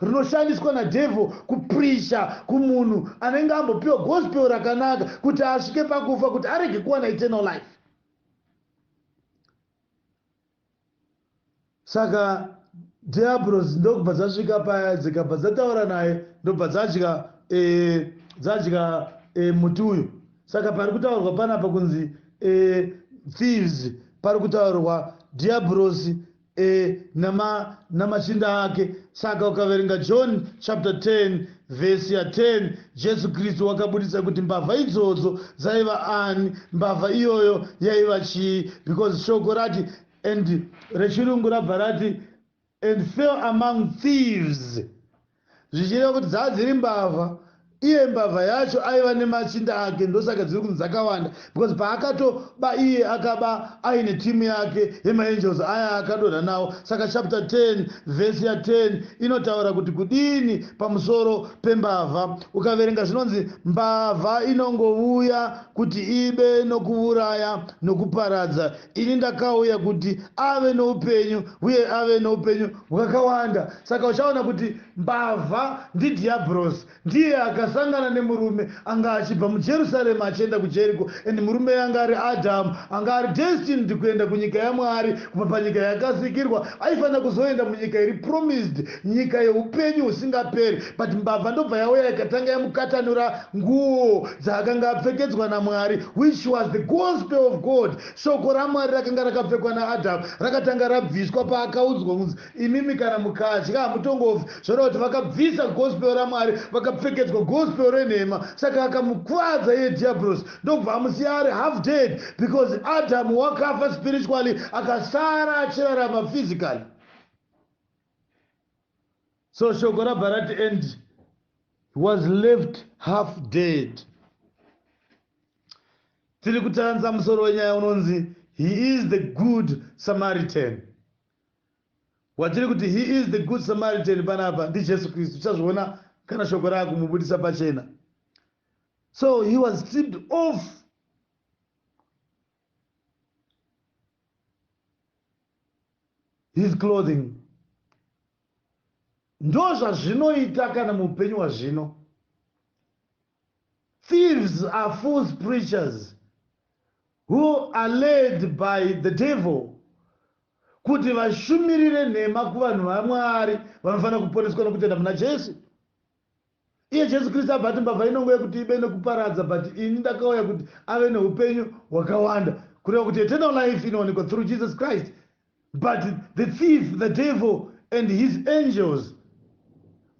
rinoshandiswa nadevil kupreacha kumunhu anenge ambopiwa gospel rakanaka kuti asvike pakufa kuti arege kuwana eternal life. Saka diablos ndokubva dzasvika paya dzikabva dzataura naye ndobva dzadya muti uyu. Saka pari kutaurwa panapa kunzi thieves, pari kutaurwa diablos namachinda ake. Saka ukaverenga John chapter 10 verse ya 10, Jesu Kristu wakabudisa kuti mbavha idzodzo dzaiva ani, mbavha iyoyo yaiva chii, because shoko rati and rechirungu rabva rati and fell among thieves, zvichireva kuti dzadziri mbavha, iye mbavha yacho aiva nemachinda ake. Ndosaka dziri kunzi dzakawanda, because paakatoba iye akaba aine timu yake yemaangels aya akadonha nawo. Saka chapter 10 verse ya 10 inotaura kuti kudini pamusoro pembavha. Ukaverenga zvinonzi mbavha inongouya kuti ibe nokuuraya nokuparadza, ini ndakauya kuti ave noupenyu uye ave noupenyu hwakawanda. Saka uchaona kuti mbavha ndidiablos, ndiye akasangana nemurume anga achibva muJerusarema achienda kuJeriko, and murume anga ari Adamu, anga ari destined kuenda kunyika yaMwari, kubva panyika yakasikirwa aifanira kuzoenda munyika iri promised, nyika yeupenyu husingaperi. But mbavha ndobva yauya ikatanga yamukatanura nguo dzaakanga apfekedzwa naMwari, which was the gospel of God. Shoko raMwari rakanga rakapfekwa naAdamu rakatanga rabviswa paakaudzwa kunzi imimi kana mukadya hamutongofi. Zvoreva kuti vakabvisa gospel raMwari vakapfekedzwa gospel renhema. Saka akamukwadza iye diablos, ndobva amusiya ari half dead, because Adamu wakafa spiritually akasara achirarama physically. So shoko rabva rati and was left half dead. Tiri kutanza musoro wenyaya unonzi he is the good Samaritan. Watiri kuti he is the good Samaritan panapa ndiJesu Kristu. Uchazviona kana shoko rako kumubudisa pachena. So he was stripped off his clothing. Ndo zvazvinoita kana muupenyu hwazvino. Thieves are false preachers who are led by the devil kuti vashumirire nhema kuvanhu vaMwari vanofanira kuponeswa nokutenda muna Jesu. Iye Jesu Kristu abva ati mbavha inongouya kuti ibe nekuparadza, but ini ndakauya kuti ave neupenyu hwakawanda, kureva kuti eternal life inowanikwa through Jesus Christ. But the thief, the devil and his angels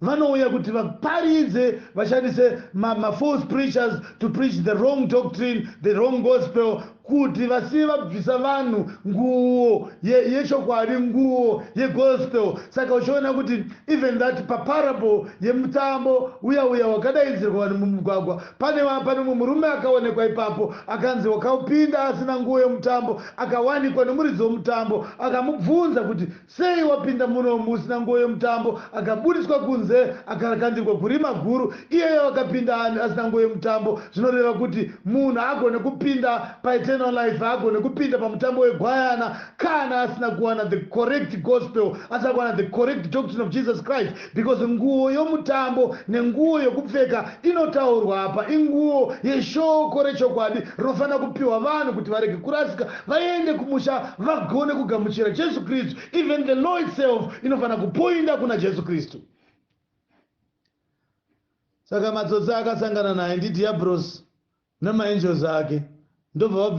vanouya kuti vaparidze, vashandise false preachers to preach the wrong doctrine, the wrong gospel, kuti vasiye vabvisa vanhu nguo yechokwadi, nguo yegospel. Saka uchiona kuti even that paparable yemutambo uya wakadaidzirwa vanhu mumugwagwa, pane murume akaonekwa ipapo akanzi wakaupinda asina nguo yemutambo, akawanikwa nomuridzi womutambo, akamubvunza kuti sei wapinda munomu usina nguo yemutambo, akabudiswa kunze akakandirwa kurima guru. Iyeyo akapinda asina nguo yemutambo, zvinoreva kuti munhu agone kupinda paeternal eternal life agone kupinda pamutambo wegwayana kana asina kuwana the correct gospel, asina kuwana the correct doctrine of Jesus Christ, because nguo yomutambo nenguo yokupfeka inotaurwa apa inguo yeshoko rechokwadi rinofana kupiwa vanhu kuti varege kurasika vaende kumusha vagone kugamuchira Jesu Kristu. Even the law itself inofana kupoinda kuna Jesu Kristu. Saka matsotsi akasangana naye ndiDiablos nemaangels ake ndobva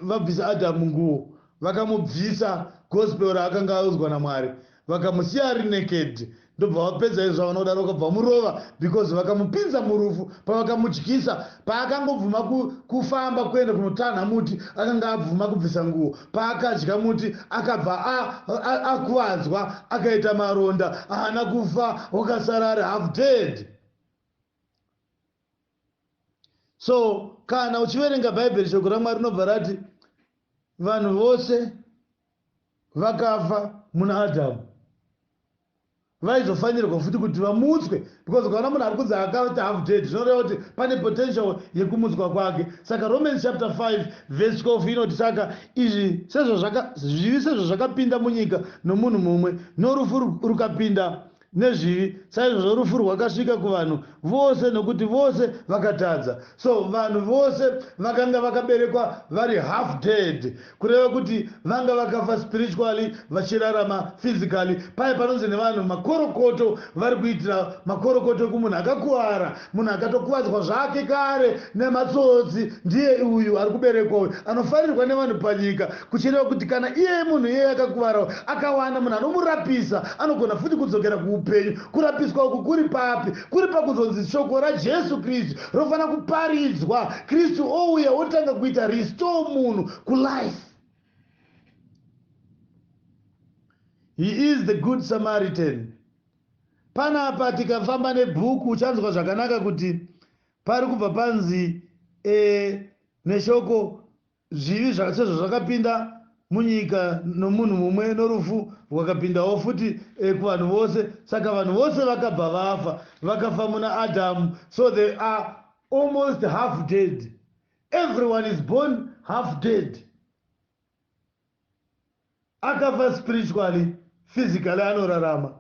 vabvisa Adamu nguo, vakamubvisa gospel raakanga audzwa naMwari, vakamusiya ari naked. Ndobva vapedza izvo vanoda vakabva murova, because vakamupinza murufu. Pavakamudyisa, paakangobvuma kufamba kuenda kunotanha muti, akanga abvuma kubvisa nguo. Paakadya muti akabva akuvadzwa, akaita maronda, haana kufa, wakasara ari half dead. So kana uchiverenga bhaibheri, shoko raMwari rinobva rati vanhu vose vakafa muna Adhamu, vaizofanirwa futi kuti vamutswe, because ukaona munhu ari kunzi akaita half dead zvinoreva kuti pane potential yekumutswa kwake. Saka Romans chapter 5 verse 12 inoti saka izvi zvivi sezvo zvakapinda munyika nomunhu mumwe, norufu rukapinda nezvivi, saizvozvo rufu rwakasvika kuvanhu vose nokuti vose vakatadza. So vanhu vose vakanga vakaberekwa vari half dead, kureva kuti vanga vakafa spiritually vachirarama physically. Pai panonzi nevanhu makorokoto vari kuitira makorokoto kumunhu akakuwara, munhu akatokuvadzwa zvake kare nematsotsi, ndiye uyu ari kuberekwa uyu anofanirwa nevanhu panyika, kuchireva kuti kana iye munhu iyeye akakuwarawo akawana munhu anomurapisa, anogona futi kudzokera kuupenyu. Kurapiswa uku kuri papi? Kuri pakuzonzi shoko raJesu Kristu rinofana kuparidzwa. Kristu ouya otanga kuita restore munhu kulife. He is the good Samaritan. Panapa tikafamba nebhuku uchanzwa zvakanaka kuti pari kubva panzi neshoko zvivi sezvo zvakapinda munyika nomunhu mumwe, norufu rwakapindawo futi kuvanhu vose. Saka vanhu vose vakabva vafa, vakafa muna Adamu. So they are almost half dead. Everyone is born half dead. Akafa spiritually, physically anorarama.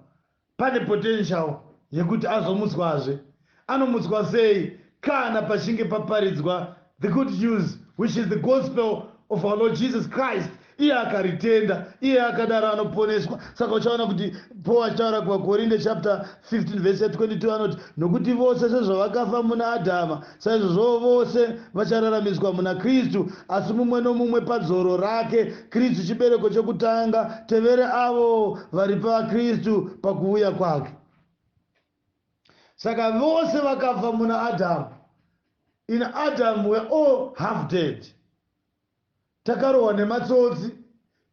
Pane potential yekuti azomutswazve. Anomutswa sei? Kana pachinge paparidzwa the good news, which is the gospel of our Lord Jesus Christ. Iye akaritenda, iye akadaro anoponeswa. Saka uchaona kuti Paul achitaura kuvaKorinde chapter 15 verse 22 anoti nokuti vose sezvavakafa muna Adhama, saizvozvo vose vachararamiswa muna Kristu, asi mumwe nomumwe padzoro rake, Kristu chibereko chokutanga, tevere avo vari paKristu pakuuya kwake. Saka vose vakafa muna Adhamu. In Adam we are all half dead. Takarohwa nematsotsi,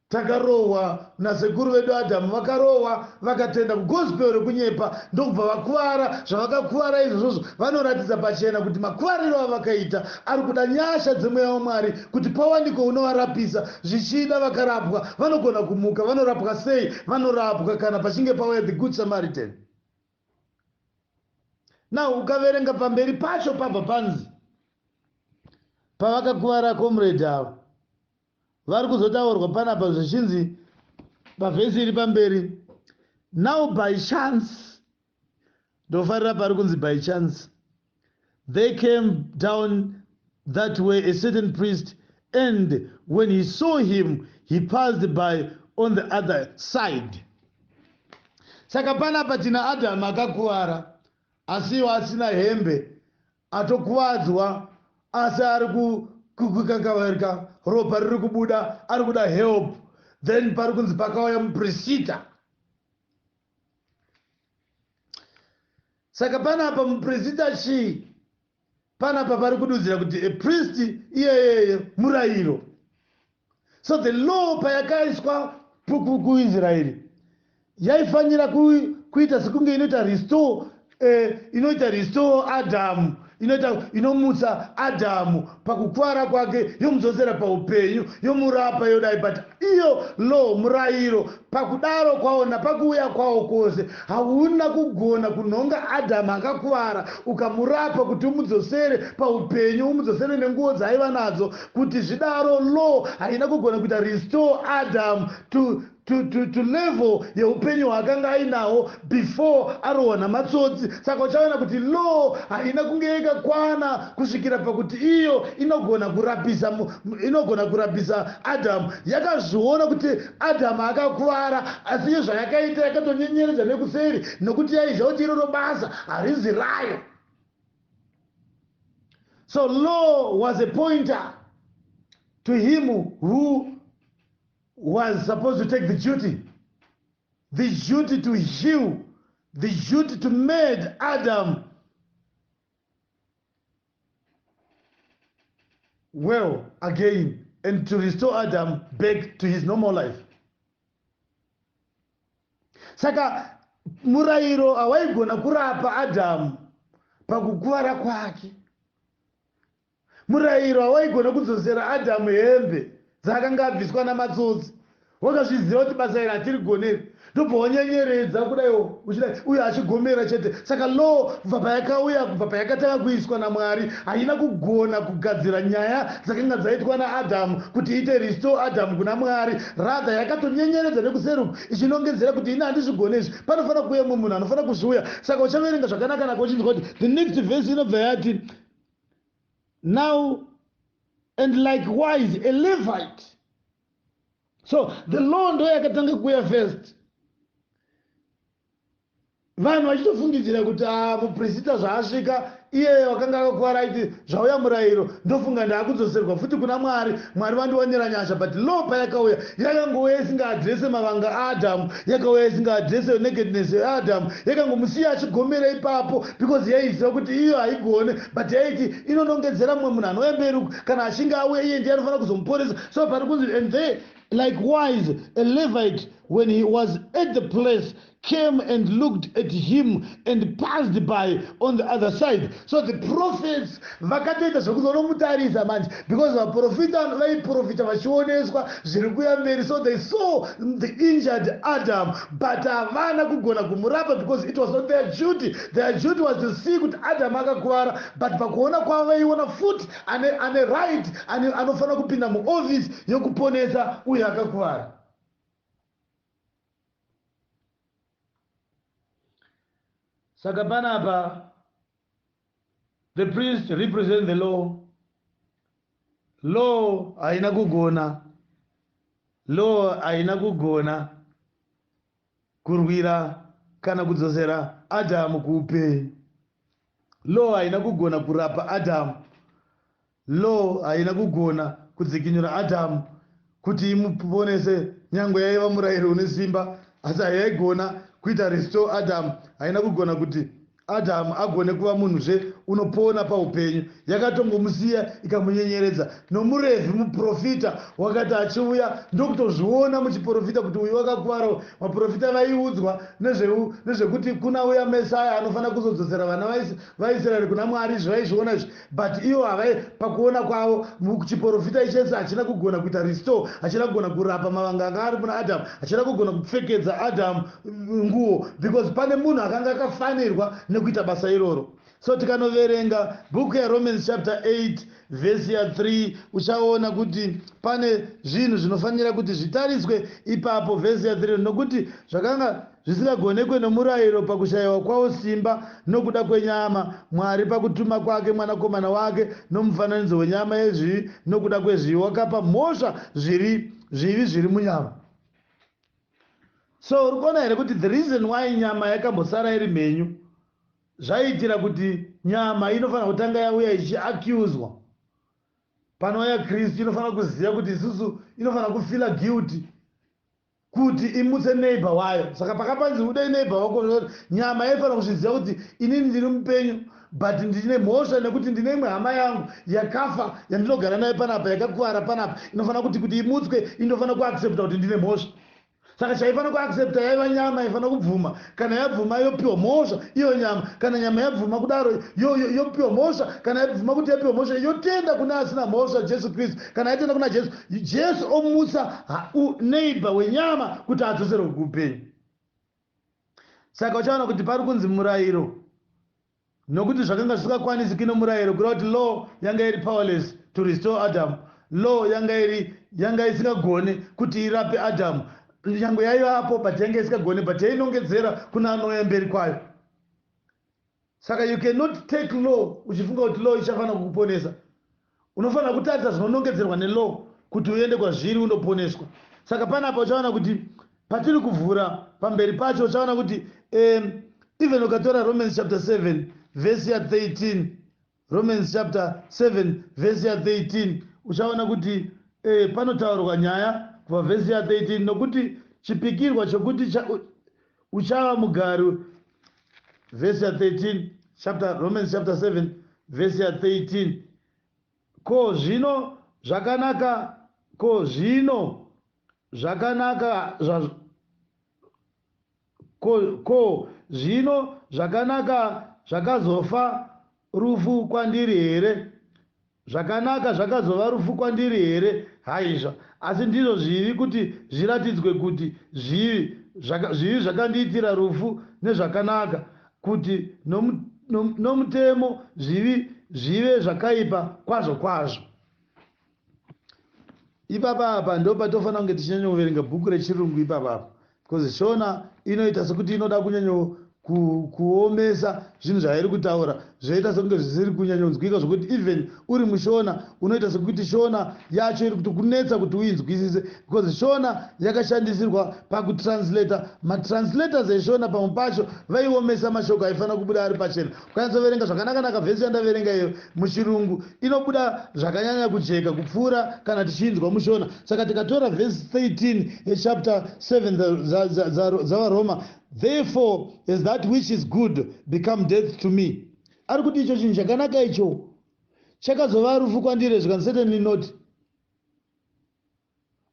takarohwa nasekuru vedu Adhamu, vakarohwa vakatenda kugospel rekunyepa, ndokubva vakuvara. Zvavakakuwara izvozvo vanoratidza pachena kuti makuwariro avakaita ari kuda nyasha dzemweya waMwari kuti pawaniko unovarapisa. Zvichida vakarapwa, vanogona kumuka. Vanorapwa sei? Vanorapwa kana pachinge pauya the good Samaritan. Now ukaverenga pamberi pacho pabva panzi pavakakuwara comrade avo vari kuzotaurwa panapa zvichinzi pavhesi iri pamberi, now by chance, ndofarira pari kunzi by chance, they came down that way a certain priest, and when he saw him he passed by on the other side. Saka panapa tina Adamu akakuwara, asiwo asina hembe, atokuvadzwa, asi ari kukakavarika, ropa riri kubuda, ari kuda help. Then pari kunzi pakauya muprista. Saka panapa muprista chii? Panapa pari kududzira kuti a priest iyeyeye murayiro. So the law payakaiswa kuIsraeri yaifanira kuita sekunge inoita restore Adamu inomutsa Adamu pakukwara kwake, yomudzosera paupenyu, yomurapa yodai. But iyo law, murayiro, pakudaro kwawo napakuuya kwawo kwose, hauna kugona kunhonga Adamu akakwara ukamurapa kuti umudzosere paupenyu, umudzosere nenguo dzaaiva nadzo. Kuti zvidaro law haina kugona kuita restore Adam to level yeupenyu hwaakanga ainawo before arohwa namatsotsi. Saka uchaona kuti law haina kunge ikakwana kusvikira pakuti iyo inogona kurapisa Adamu. Yakazviona kuti Adamu akakwara, asi iyo zvayakaita yakatonyenyeredza nekuseri, nokuti yaizva kuti iroro basa harizi rayo. So law was a pointer to him who was supposed to take the duty to heal, the duty to make Adam well again, and to restore Adam back to his normal life. Saka murayiro hawaigona kurapa Adamu pakukwara kwake. Murayiro hawaigona kudzosera Adamu hembe dzakanga abviswa namatsotsi. Wakazviziva kuti basa iri hatirigoneri, ndobva wanyenyeredza kudaiwo uchidai uye achigomera chete. Saka law kubva payakatanga kuiswa naMwari haina kugona kugadzira nyaya dzakanga dzaitwa naAdamu kuti iite restore Adamu kuna Mwari. Rather yakatonyenyeredza nekuseri ichinongedzera kuti ina handizvigonezvi, panofanira kuuya mumwe munhu anofanira kuzviuya. Saka uchaverenga zvakanaka nako uchinzwa kuti the next verse inobva yati, now and likewise a Levite. So the law ndo yakatanga kuuya first. Vanhu vachitofungidzira kuti muprista zvaasvika iye wakanga akakwara aiti zvauya murayiro, ndofunga ndaakudzoserwa futi kuna Mwari, Mwari vandiwanira nyasha. But law payakauya yakangouya isingaadrese mavanga aAdamu, yakauya isingaadrese nakedness yaAdamu, yakangomusiya achigomera ipapo because yaiziva kuti iyo haigone. But yaiti inonongedzera mumwe munhu anouya mberi kana achinge auya iye ndiye anofanira kuzomuporesa. So pari kunzi and there likewise a Levite, when he was at the place, came and looked at him and passed by on the other side. So the prophets vakatoita zvekuzonomutarisa manje, because vaprofita vaiprofita vachioneswa zviri kuuya mberi. So they saw the injured Adam, but havana kugona kumurapa because it was not their duty. Their duty was to see kuti Adam akakwara, but pakuona kwavo vaiona futi ane right anofanira kupinda muoffice yokuponesa uyo akakwara. Saka panapa, the priest represents the law. Law haina kugona. Law haina kugona kurwira kana kudzosera Adamu kuupenyu. Law haina kugona kurapa Adamu. Law haina kugona kudzikinyura Adamu kuti imuponese nyangwe yaiva murayiro une simba, asi haigona kuita restore Adamu. Haina kugona kuti Adamu agone kuva munhuzve unopona paupenyu. Yakatongomusiya ikamunyenyeredza. NomuRevhi muprofita wakati achiuya ndokutozviona muchiprofita kuti uyu wakakwara. Vaprofita vaiudzwa nezvekuti kunauya Mesaya anofanira kuzodzosera vana vaIsraeri kuna Mwari, zvaizviona izvi. But ivo havai pakuona kwavo muchiprofita ichese hachina kugona kuita restore, hachina kugona kurapa mavanga anga ari kuna Adamu, hachina kugona kupfekedza Adamu nguo, because pane munhu akanga akafanirwa nekuita basa iroro. So tikanoverenga book ya Romans chapter 8 verse ya 3 uchaona kuti pane zvinhu zvinofanira kuti zvitariswe ipapo. Verse ya 3, nokuti zvakanga zvisingagonekwe nomurayiro pakushayiwa kwawo simba nokuda kwenyama, Mwari pakutuma kwake mwanakomana wake nomufananidzo wenyama yezvivi nokuda kwezvivi wakapa mhosva zvivi zviri munyama. So urikuona here kuti the reason why nyama yakambosara iri mhenyu zvaitira kuti nyama inofanira kutanga yauya ichiaccuswa. Panouya Kristu inofanira kuziva kuti isusu inofanira kufila guilty kuti imutse neighbor wayo. Saka pakapanzi udai neighbor wako, nyama yaifanira kuzviziva kuti inini ndiri mupenyu but ndine mhosva nekuti ndine imwe hama yangu yakafa yandinogara nayo panapa, yakakwara panapa. Inofanira kuti imutswe, inofanira kuaccepta kuti ndine mhosva. saka chaifanira kuaccepta yaiva nyama yaifanira kubvuma. Kana yabvuma yopiwa mhosva iyo nyama. Kana nyama yabvuma kudaro yopiwa mhosva. Kana yabvuma kuti yapiwa mhosva yotenda kuna asina mhosva Jesu Kristu. Kana yatenda kuna Jesu, Jesu omutsa neighbor wenyama kuti adzosere kuupenyu. Saka uchaona kuti pari kunzi murayiro, nokuti zvakanga zvisingakwanisiki nomurayiro, kureva kuti law yanga iri powerless to restore Adam. Law yanga isingagone kuti irape Adam. Nyange yaivapo but yanga isingagone, but yainongedzera kuna anouya mberi kwayo. Saka you cannot take law uchifunga kuti law ichafanira kukuponesa. Unofanira kutarisa zvinonongedzerwa nelaw kuti uende kwazviri unoponeswa. Saka panapa uchaona kuti patiri kuvhura pamberi pacho uchaona kuti even ukatora Romans chapter 7 verse ya 13, Romans chapter 7 verse ya 13, uchaona kuti panotaurwa nyaya kubva verse ya 13, nokuti chipikirwa chokuti uchava mugari. Verse ya 13, Romans chapter 7 verse ya 13, ko zvino zvakanaka zvakazofa rufu kwandiri here? Zvakanaka zvakazova rufu kwandiri here? Haizva, asi ndizvo zvivi kuti zviratidzwe kuti zvivi zvakandiitira rufu nezvakanaka, kuti nomutemo zvivi zvive zvakaipa kwazvo kwazvo. Ipapa ndo patofanira kunge tichinyanya kuverenga bhuku rechirungu ipapa, because Shona inoita sekuti inoda kunyanya kuomesa zvinhu zvairi kutaura, zvoita sekunge zvisiri kunyanyonzwika, zvokuti even uri muShona unoita sekuti Shona yacho iri kuti kunetsa kuti uinzwisise, because Shona yakashandisirwa pakutranslata. Matranslators eShona pamwe pacho vaiomesa mashoko aifanira kubuda ari pachena. Ukanyatsoverenga zvakanaka vhesi yandaverenga iyo muchirungu inobuda zvakanyanya kujeka kupfuura kana tichinzwa muShona. Saka tikatora vhesi 13 yechapter 7 zavaRoma, therefore as that which is good become death to me. Ari kuti icho chinhu chakanaka icho chakazova rufu kwandiri, zvikanzi certainly not,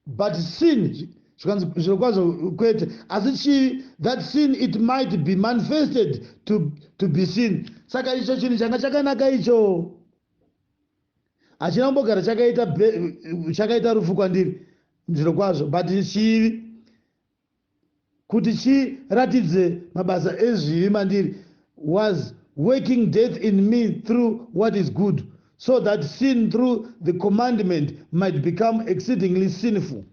but sin, zvikanzi zviro kwazvo kwete, asi chivi, that sin it might be manifested to be sin. Saka icho chinhu changa chakanaka icho hachina kumbogara chakaita rufu kwandiri zviro kwazvo, but chivi kuti chiratidze mabasa ezvivi mandiri, was working death in me through what is good, so that sin through the commandment might become exceedingly sinful.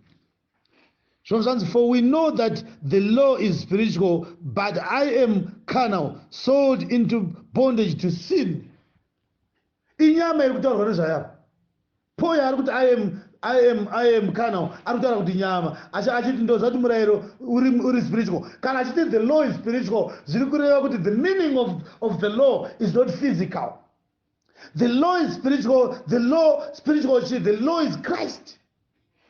For we know that the law is spiritual, but I am carnal, sold into bondage to sin. Inyama iri kutaurwa nezvayo. Paul ari kuti I am carnal, ari kutaura kuti nyama, achiti ndozvati murayiro uri spiritual. Kana achiti the law is spiritual, zviri kureva kuti the meaning of the law is not physical. The law is spiritual, the law is Christ.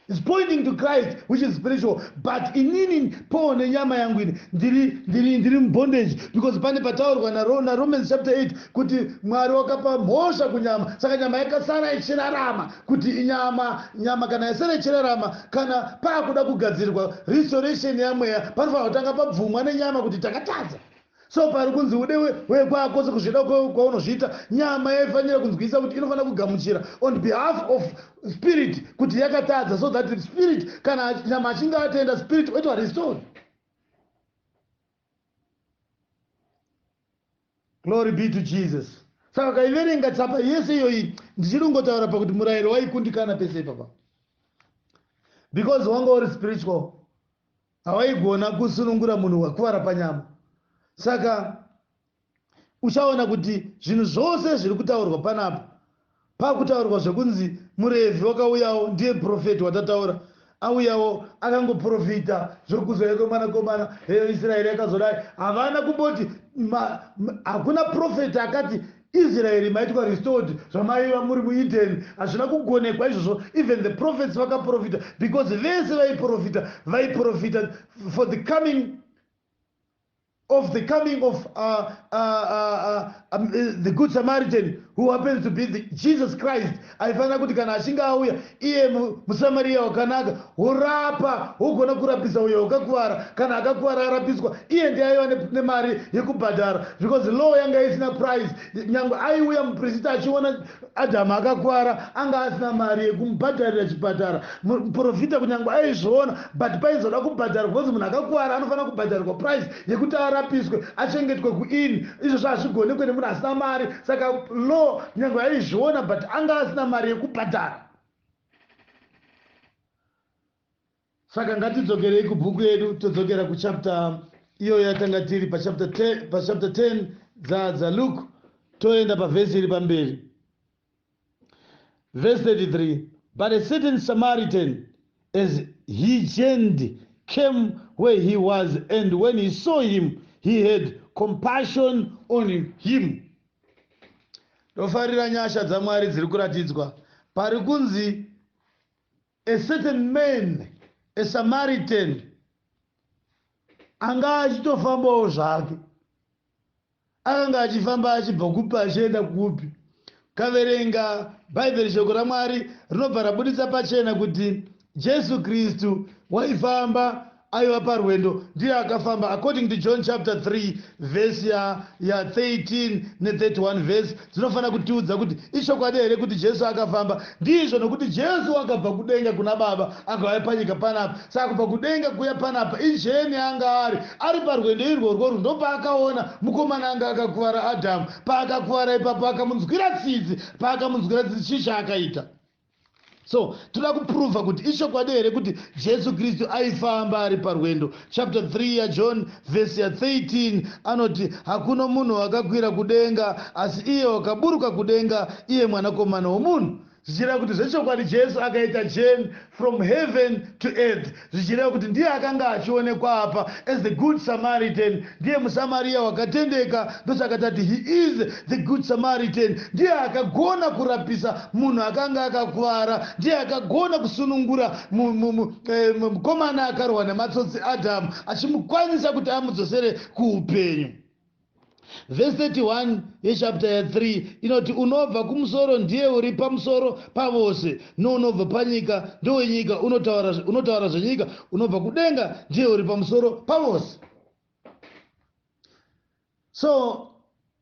It's pointing to Christ, which is spiritual. But inini Paul nenyama yangu ini ndiri bondage, because pane pataurwa na Romans chapter 8 kuti Mwari wakapa mhosva kunyama, saka nyama yakasara ichirarama, kuti nyama kana yasara ichirarama, kana pakuda kugadzirwa restoration yamweya, panofanira kutanga pabvumwa nenyama kuti takatadza. So pari kunzi ude wekwako sekuzvida kwaunozviita, nyama yaifanira kunzwisa kuti inofanira kugamuchira on behalf of spirit kuti yakatadza, so that spirit kana nyama achinge atenda spirit oitwa restored. Glory be to Jesus. Saka kaiverenga tsapa yese iyoyi ndichiringotaura pakuti murayiro waikundikana pese ipapa, because wanga uri spiritual hawaigona kusunungura munhu wakuvara panyama. Saka uchaona kuti zvinhu zvose zviri kutaurwa panapa, pakutaurwa zvekunzi murevhi wakauyawo ndiye profeti watataura, auyawo akangoprofita zvokuzoyeko mwanakomana Israeri yakazodai, havana kumboti hakuna profeti akati Israeri maitwa restored zvamaiva muri muEden, hazvina kugonekwa izvozvo. Even the prophets vakaprofita, because vese vaiprofita for the coming of the good Samaritan who happens to be Jesus Christ, aifanira kuti kana achinge auya iye muSamaria wakanaka worapa wogona kurapisa uyo wakakuvara, kana akakuwara arapiswa, iye ndiye aiva nemari yekubhadhara, because law yanga isina price. Nyangwe aiuya muprista achiona Adhamu akakuwara anga asina mari yekumubhadharira chibhadhara. Muprofita kunyangwe aizviona, but paizoda kubhadhara because munhu akakuwara anofanira kubhadharirwa price yekuti arapiswe achengetwe kuini. Izvozvo hazvigonekwe nemunhu asina mari. Saka law nyangwe aizviona, but anga asina mari yekubhadhara. Saka ngatidzokerei kubhuku yedu, todzokera kuchapter iyo yatanga tiri pachapter 10 dzaLuke, toenda pavhesi iri pamberi. Verse 33, but a certain Samaritan, as he journeyed, came where he was, and when he saw him, he had compassion on him. Tofarira nyasha dzaMwari dziri kuratidzwa. Pari kunzi a certain man, a Samaritan, anga achitofambawo zvake. Akanga achifamba achibva kupi achienda kupi. Kaverenga Bible shoko raMwari rinobva rabudisa pachena kuti Jesu Kristu waifamba aiva parwendo, ndiye akafamba, according to John chapter 3 verse ya 13 ne31 verse dzinofanira kutiudza kuti ishokwadi here kuti Jesu akafamba. Ndizvo nokuti Jesu akabva kudenga kuna Baba akauya panyika panapa. Saka kubva kudenga kuya panapa injeni anga ari parwendo irworwo ndopaakaona mukomana anga akakuwara Adhamu. Paakakuwara ipapo akamunzwira tsitsi, paakamunzwira tsitsi chii chaakaita. So toda kuprova kuti ishokwadi here kuti Jesu Kristu aifamba ari parwendo. Chapter 3 ya John verse ya 13 anoti hakuna munhu akakwira kudenga asi iye wakaburuka kudenga, iye mwanakomana womunhu. Zvichireva kuti zvechokwadi Jesu akaita journey from heaven to earth. Zvichireva kuti ndiye akanga achionekwa apa as the good Samaritan, ndiye muSamaria wakatendeka. Ndosaka tati he is the good Samaritan. Ndiye akagona kurapisa munhu akanga akakuwara, ndiye akagona kusunungura mukomana akarohwa nematsotsi Adhamu, achimukwanisa kuti amudzosere kuupenyu. Verse 31 yechapter ya 3 inoti unobva kumusoro ndiye uri pamusoro pavose, nounobva panyika ndowenyika, unotaura zvenyika. Unobva kudenga ndiye uri pamusoro pavose. So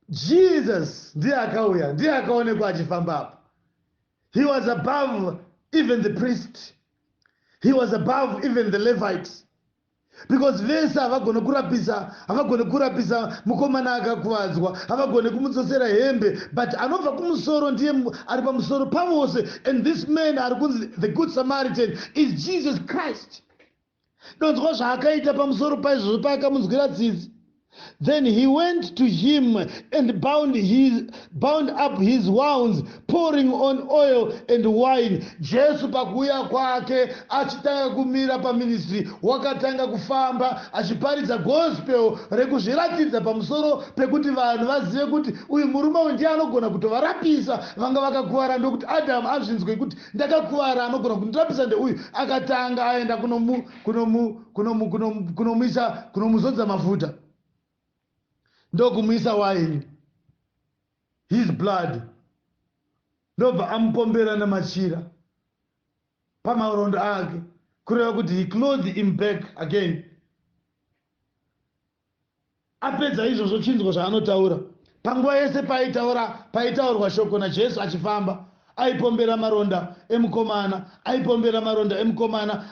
Jesus ndiye akauya, ndiye akaonekwa achifamba apa. He was above even the priest. He was above even the Levites. Because vese havagone kurapisa mukomana akakuwadzwa, havagone kumudzosera hembe, but anobva kumusoro ndiye ari pamusoro pavose. And this man ari kunzi the good Samaritan is Jesus Christ. Donzwa zvaakaita pamusoro paizvozvo paakamunzwira tsitsi. Then he went to him and bound up his wounds, pouring on oil and wine. Jesu pakuuya kwake achitanga kumira paministry, wakatanga kufamba achiparidza gospel rekuzviratidza pamusoro pekuti vanhu vazive kuti uyu murume uyu ndiye anogona kutovarapisa vanga vakakuwara. Ndokuti Adhamu azvinzwe kuti ndakakuwara, anogona kundirapisa ndeuyu. Akatanga aenda kunomuzodza mafuta, ndokumuisa wine, his blood, ndobva amupombera namachira pamarondo ake, kureva kuti he clothed him back again. Apedza izvozvo chinzwa zvaanotaura. Panguva yese paitaurwa shoko naJesu achifamba, aipombera maronda emukomana,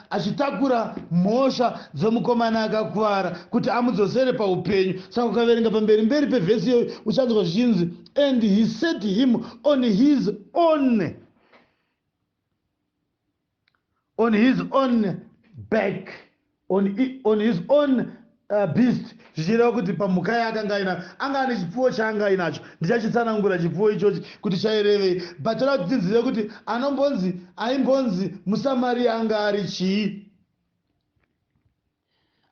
achitakura mhosva dzomukomana akakuwara kuti amudzosere paupenyu. Saka ukaverenga pamberi pevhesi iyoyo uchanzwa zvichinzi and he set him on his own back, on his own beast. Zvichireva kuti pamhuka yaakanga ainayo anga ane chipfuwo chaanga ainacho. Ndichachitsanangura chipfuwo ichochi kuti chairevei, but toda kuti tinzive kuti aimbonzi muSamaria anga ari chii.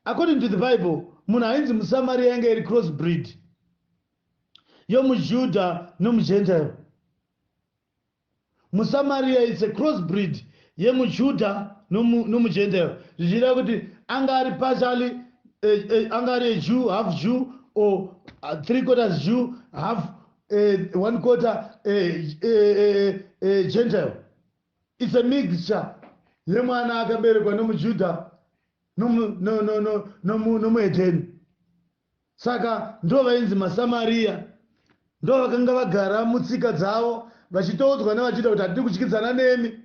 According to the Bible, munhu ainzi muSamaria yanga iri crossbreed yomuJudha nomuGentile. muSamaria is a crossbreed yemuJudha nomuGentile. Zvichireva kuti anga ari partially anga ari a Jew, half Jew, or 3/4 Jew, half one quarter Gentile. It's a mixture. Yemwana akaberekwa nomuJudha nomuHedeni. Saka ndo vainzi maSamaria, ndo vakanga vagara mutsika dzavo vachitoudzwa nevachida kuti hatidi kutyidzana nemi.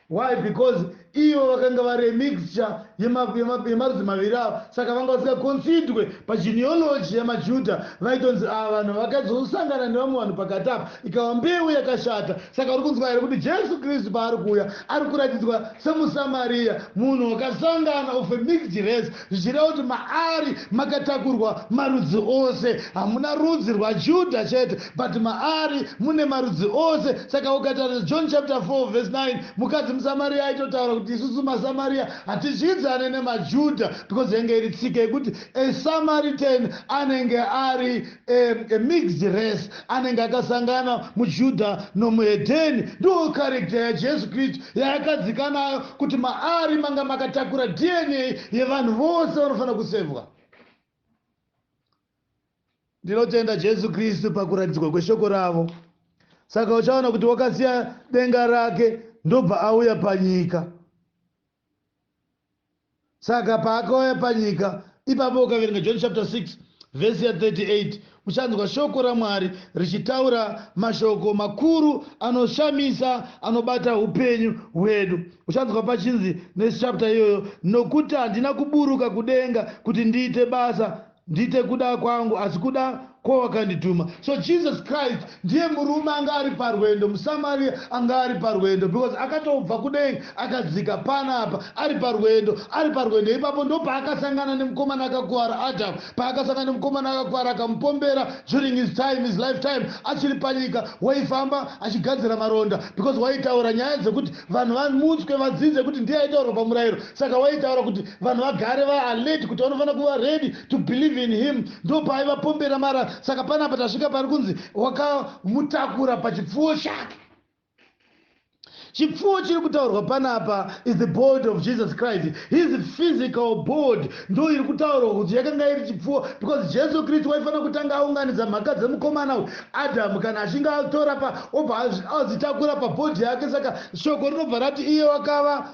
Why? Because ivo vakanga vari mixture yemarudzi maviri avo, saka vanga vasingakonsidwe pagenealogy yamaJudha. Vaitonzi ava vanhu vakadzosangana nevamwe vanhu pakati apa, ikava mbeu yakashata. Saka uri kunzwa here kuti Jesu Kristu paari kuuya ari kuratidzwa semuSamaria, munhu wakasangana of a mixed race, zvichireva kuti maari makatakurwa marudzi ose. Hamuna rudzi rwaJudha chete, but maari mune marudzi ose. Saka ukatarisa John chapter 4 verse 9, mukadzi muSamaria aitotaura kuti isusu maSamaria hatizvidzane nemaJudha, because yange iri tsika yekuti a Samaritan anenge ari a mixed race, anenge akasangana muJudha nomuHedeni. Ndo character yaJesu Kristu yaakadzika nayo, kuti maari manga makatakura DNA yevanhu vose vanofanira kusevwa. Ndinotenda Jesu Kristu pakuratidzwa kweshoko ravo. Saka uchaona kuti wakasiya denga rake ndobva auya panyika. Saka paakauya panyika, ipapo ukaverenga John chapter 6 verse ya 38, uchanzwa shoko raMwari richitaura mashoko makuru anoshamisa, anobata upenyu hwedu. Uchanzwa pachinzi nechapter iyoyo, nokuti handina kuburuka kudenga kuti ndiite basa, ndiite kuda kwangu, asi kuda kwawakandituma. So Jesus Christ ndiye murume anga ari parwendo, muSamaria anga ari parwendo, because akatobva kudenga akadzika panapa ari parwendo. Ipapo ndo paakasangana nemukomana akakuwara Adam, paakasangana nemukomana akakuwara akamupombera during his lifetime achiri panyika, waifamba achigadzira maronda, because waitaura nyaya dzekuti vanhu vamutswe vadzidze kuti ndiye aitaura pamurayiro. Saka waitaura kuti vanhu vagare vaalert, kuti vanofanira kuva ready to believe in him. Ndo paaivapombera mara. Saka panapa tasvika pari kunzi wakamutakura pachipfuwo chake. Chipfuwo chiri kutaurwa panapa is the body of Jesus Christ. His physical body ndo iri kutaurwa kuti yakanga iri chipfuwo, because Jesu Kristu waifanira kutanga aunganidza mhaka dzemukomana Adamu kana achinge atora obva azitakura pabhodhi yake. Saka shoko rinobva rati iye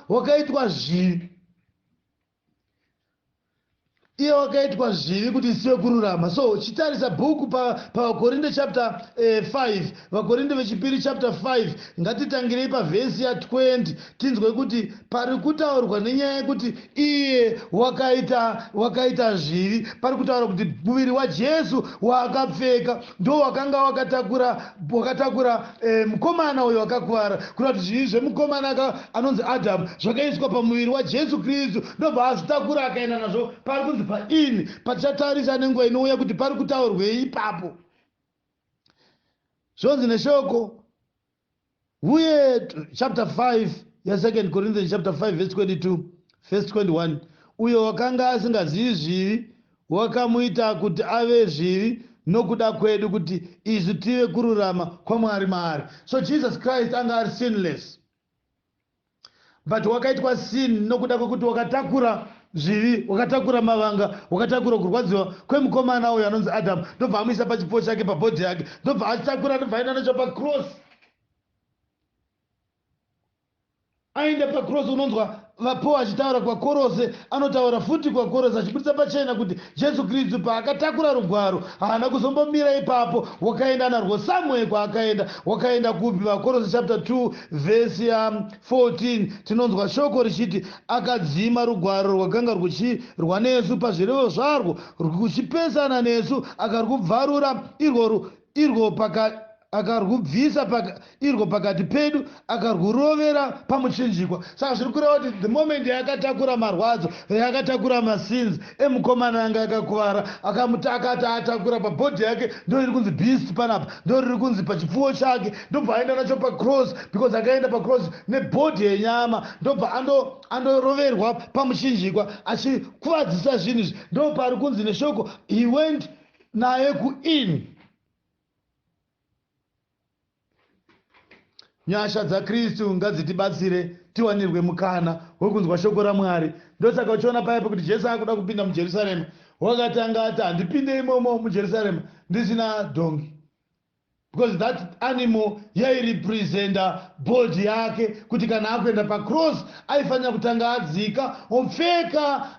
wakaitwa zvivi. Iye wakaitwa zvivi kuti isiwe kururama. So chitarisa bhuku paVakorinde chapter 5, Vakorinde vechipiri chapter 5, ngatitangirei pavhesi ya 20 tinzwe kuti pari kutaurwa nenyaya yekuti iye wakaita zvivi. Pari kutaura kuti muviri waJesu waakapfeka ndo wakanga wakatakura mukomana uyo wakakuwara, kuratidza kuti zvivi zvemukomana anonzi Adamu zvakaiswa pamuviri waJesu Kristu, ndobva azvitakura akaenda nazvo. Pari kunzi paini patichatarisa nenguva inouya kuti pari kutaurwei ipapo. Zvonzi neshoko uye chapter 5 ya 2 Corinthians chapter 5 verse 22 verse 21, uyo wakanga asingazivi zvivi wakamuita kuti ave zvivi nokuda kwedu, kuti isu tive kururama kwaMwari maari. So Jesus Christ anga ari sinless, but wakaitwa sin nokuda kwekuti wakatakura zvivi, wakatakura mavanga, wakatakura kurwadziwa kwemukomana uyo anonzi Adamu. Ndobva amuisa pachipfuwo chake, pabhodhi yake, ndobva achitakura, ndobva aenda nacho pacross. Aenda pacross. Unonzwa vaPaul achitaura kwaKorose, anotaura futi kwaKorose achibudisa pachena kuti Jesu Kristu paakatakura rugwaro haana kuzombomira ipapo, wakaenda narwo somewhere kwaakaenda. Wakaenda kupi? VaKorose chapter 2 verse ya 14 tinonzwa shoko richiti, akadzima rugwaro rwakanga ruchirwa nesu pazvirevo zvarwo, ruchipesana nesu, akarubvarura irwo akarubvisa irwo pakati pedu, akarurovera pamuchinjikwa. Saka zviri kureva kuti the moment yakatakura marwadzo, yakatakura masins emukomana anga akakuvara, akamutakata atakura pabhodhi yake, ndo riri kunzi beast panapa, ndo riri kunzi pachipfuwo chake. Ndobva aenda nacho pacross, because akaenda pacross nebhodhi yenyama, ndobva andoroverwa pamuchinjikwa achikuvadzisa zvinhu izvi. Ndo pari kunzi neshoko he went naye kuin. Nyasha dzaKristu ngadzitibatsire tiwanirwe mukana wekunzwa shoko raMwari. Ndosaka uchiona paipo kuti Jesu akuda kupinda muJerusarema, wakatanga ati handipinde imomo muJerusarema ndisina dhongi, because that animal yairepresenta body yake, kuti kana akuenda pacross aifanira kutanga adzika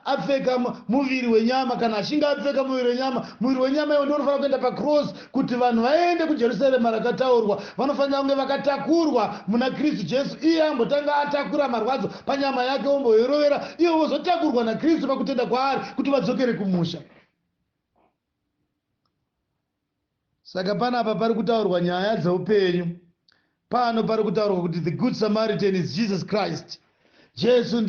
apfeka muviri wenyama. Kana achinge apfeka muviri wenyama iwo ndio unofanira kuenda pacross, kuti vanhu vaende kujerusarema rakataurwa vanofanira kunge vakatakurwa muna Kristu Jesu. Iye ambotanga atakura marwadzo panyama yake, omboirovera, iwo vozotakurwa naKristu pakutenda kwaari kuti vadzokere kumusha. Saka panapa pari kutaurwa nyaya dzeupenyu. Pano pari kutaurwa kuti the good Samaritan is Jesus Christ. Jesu ndiye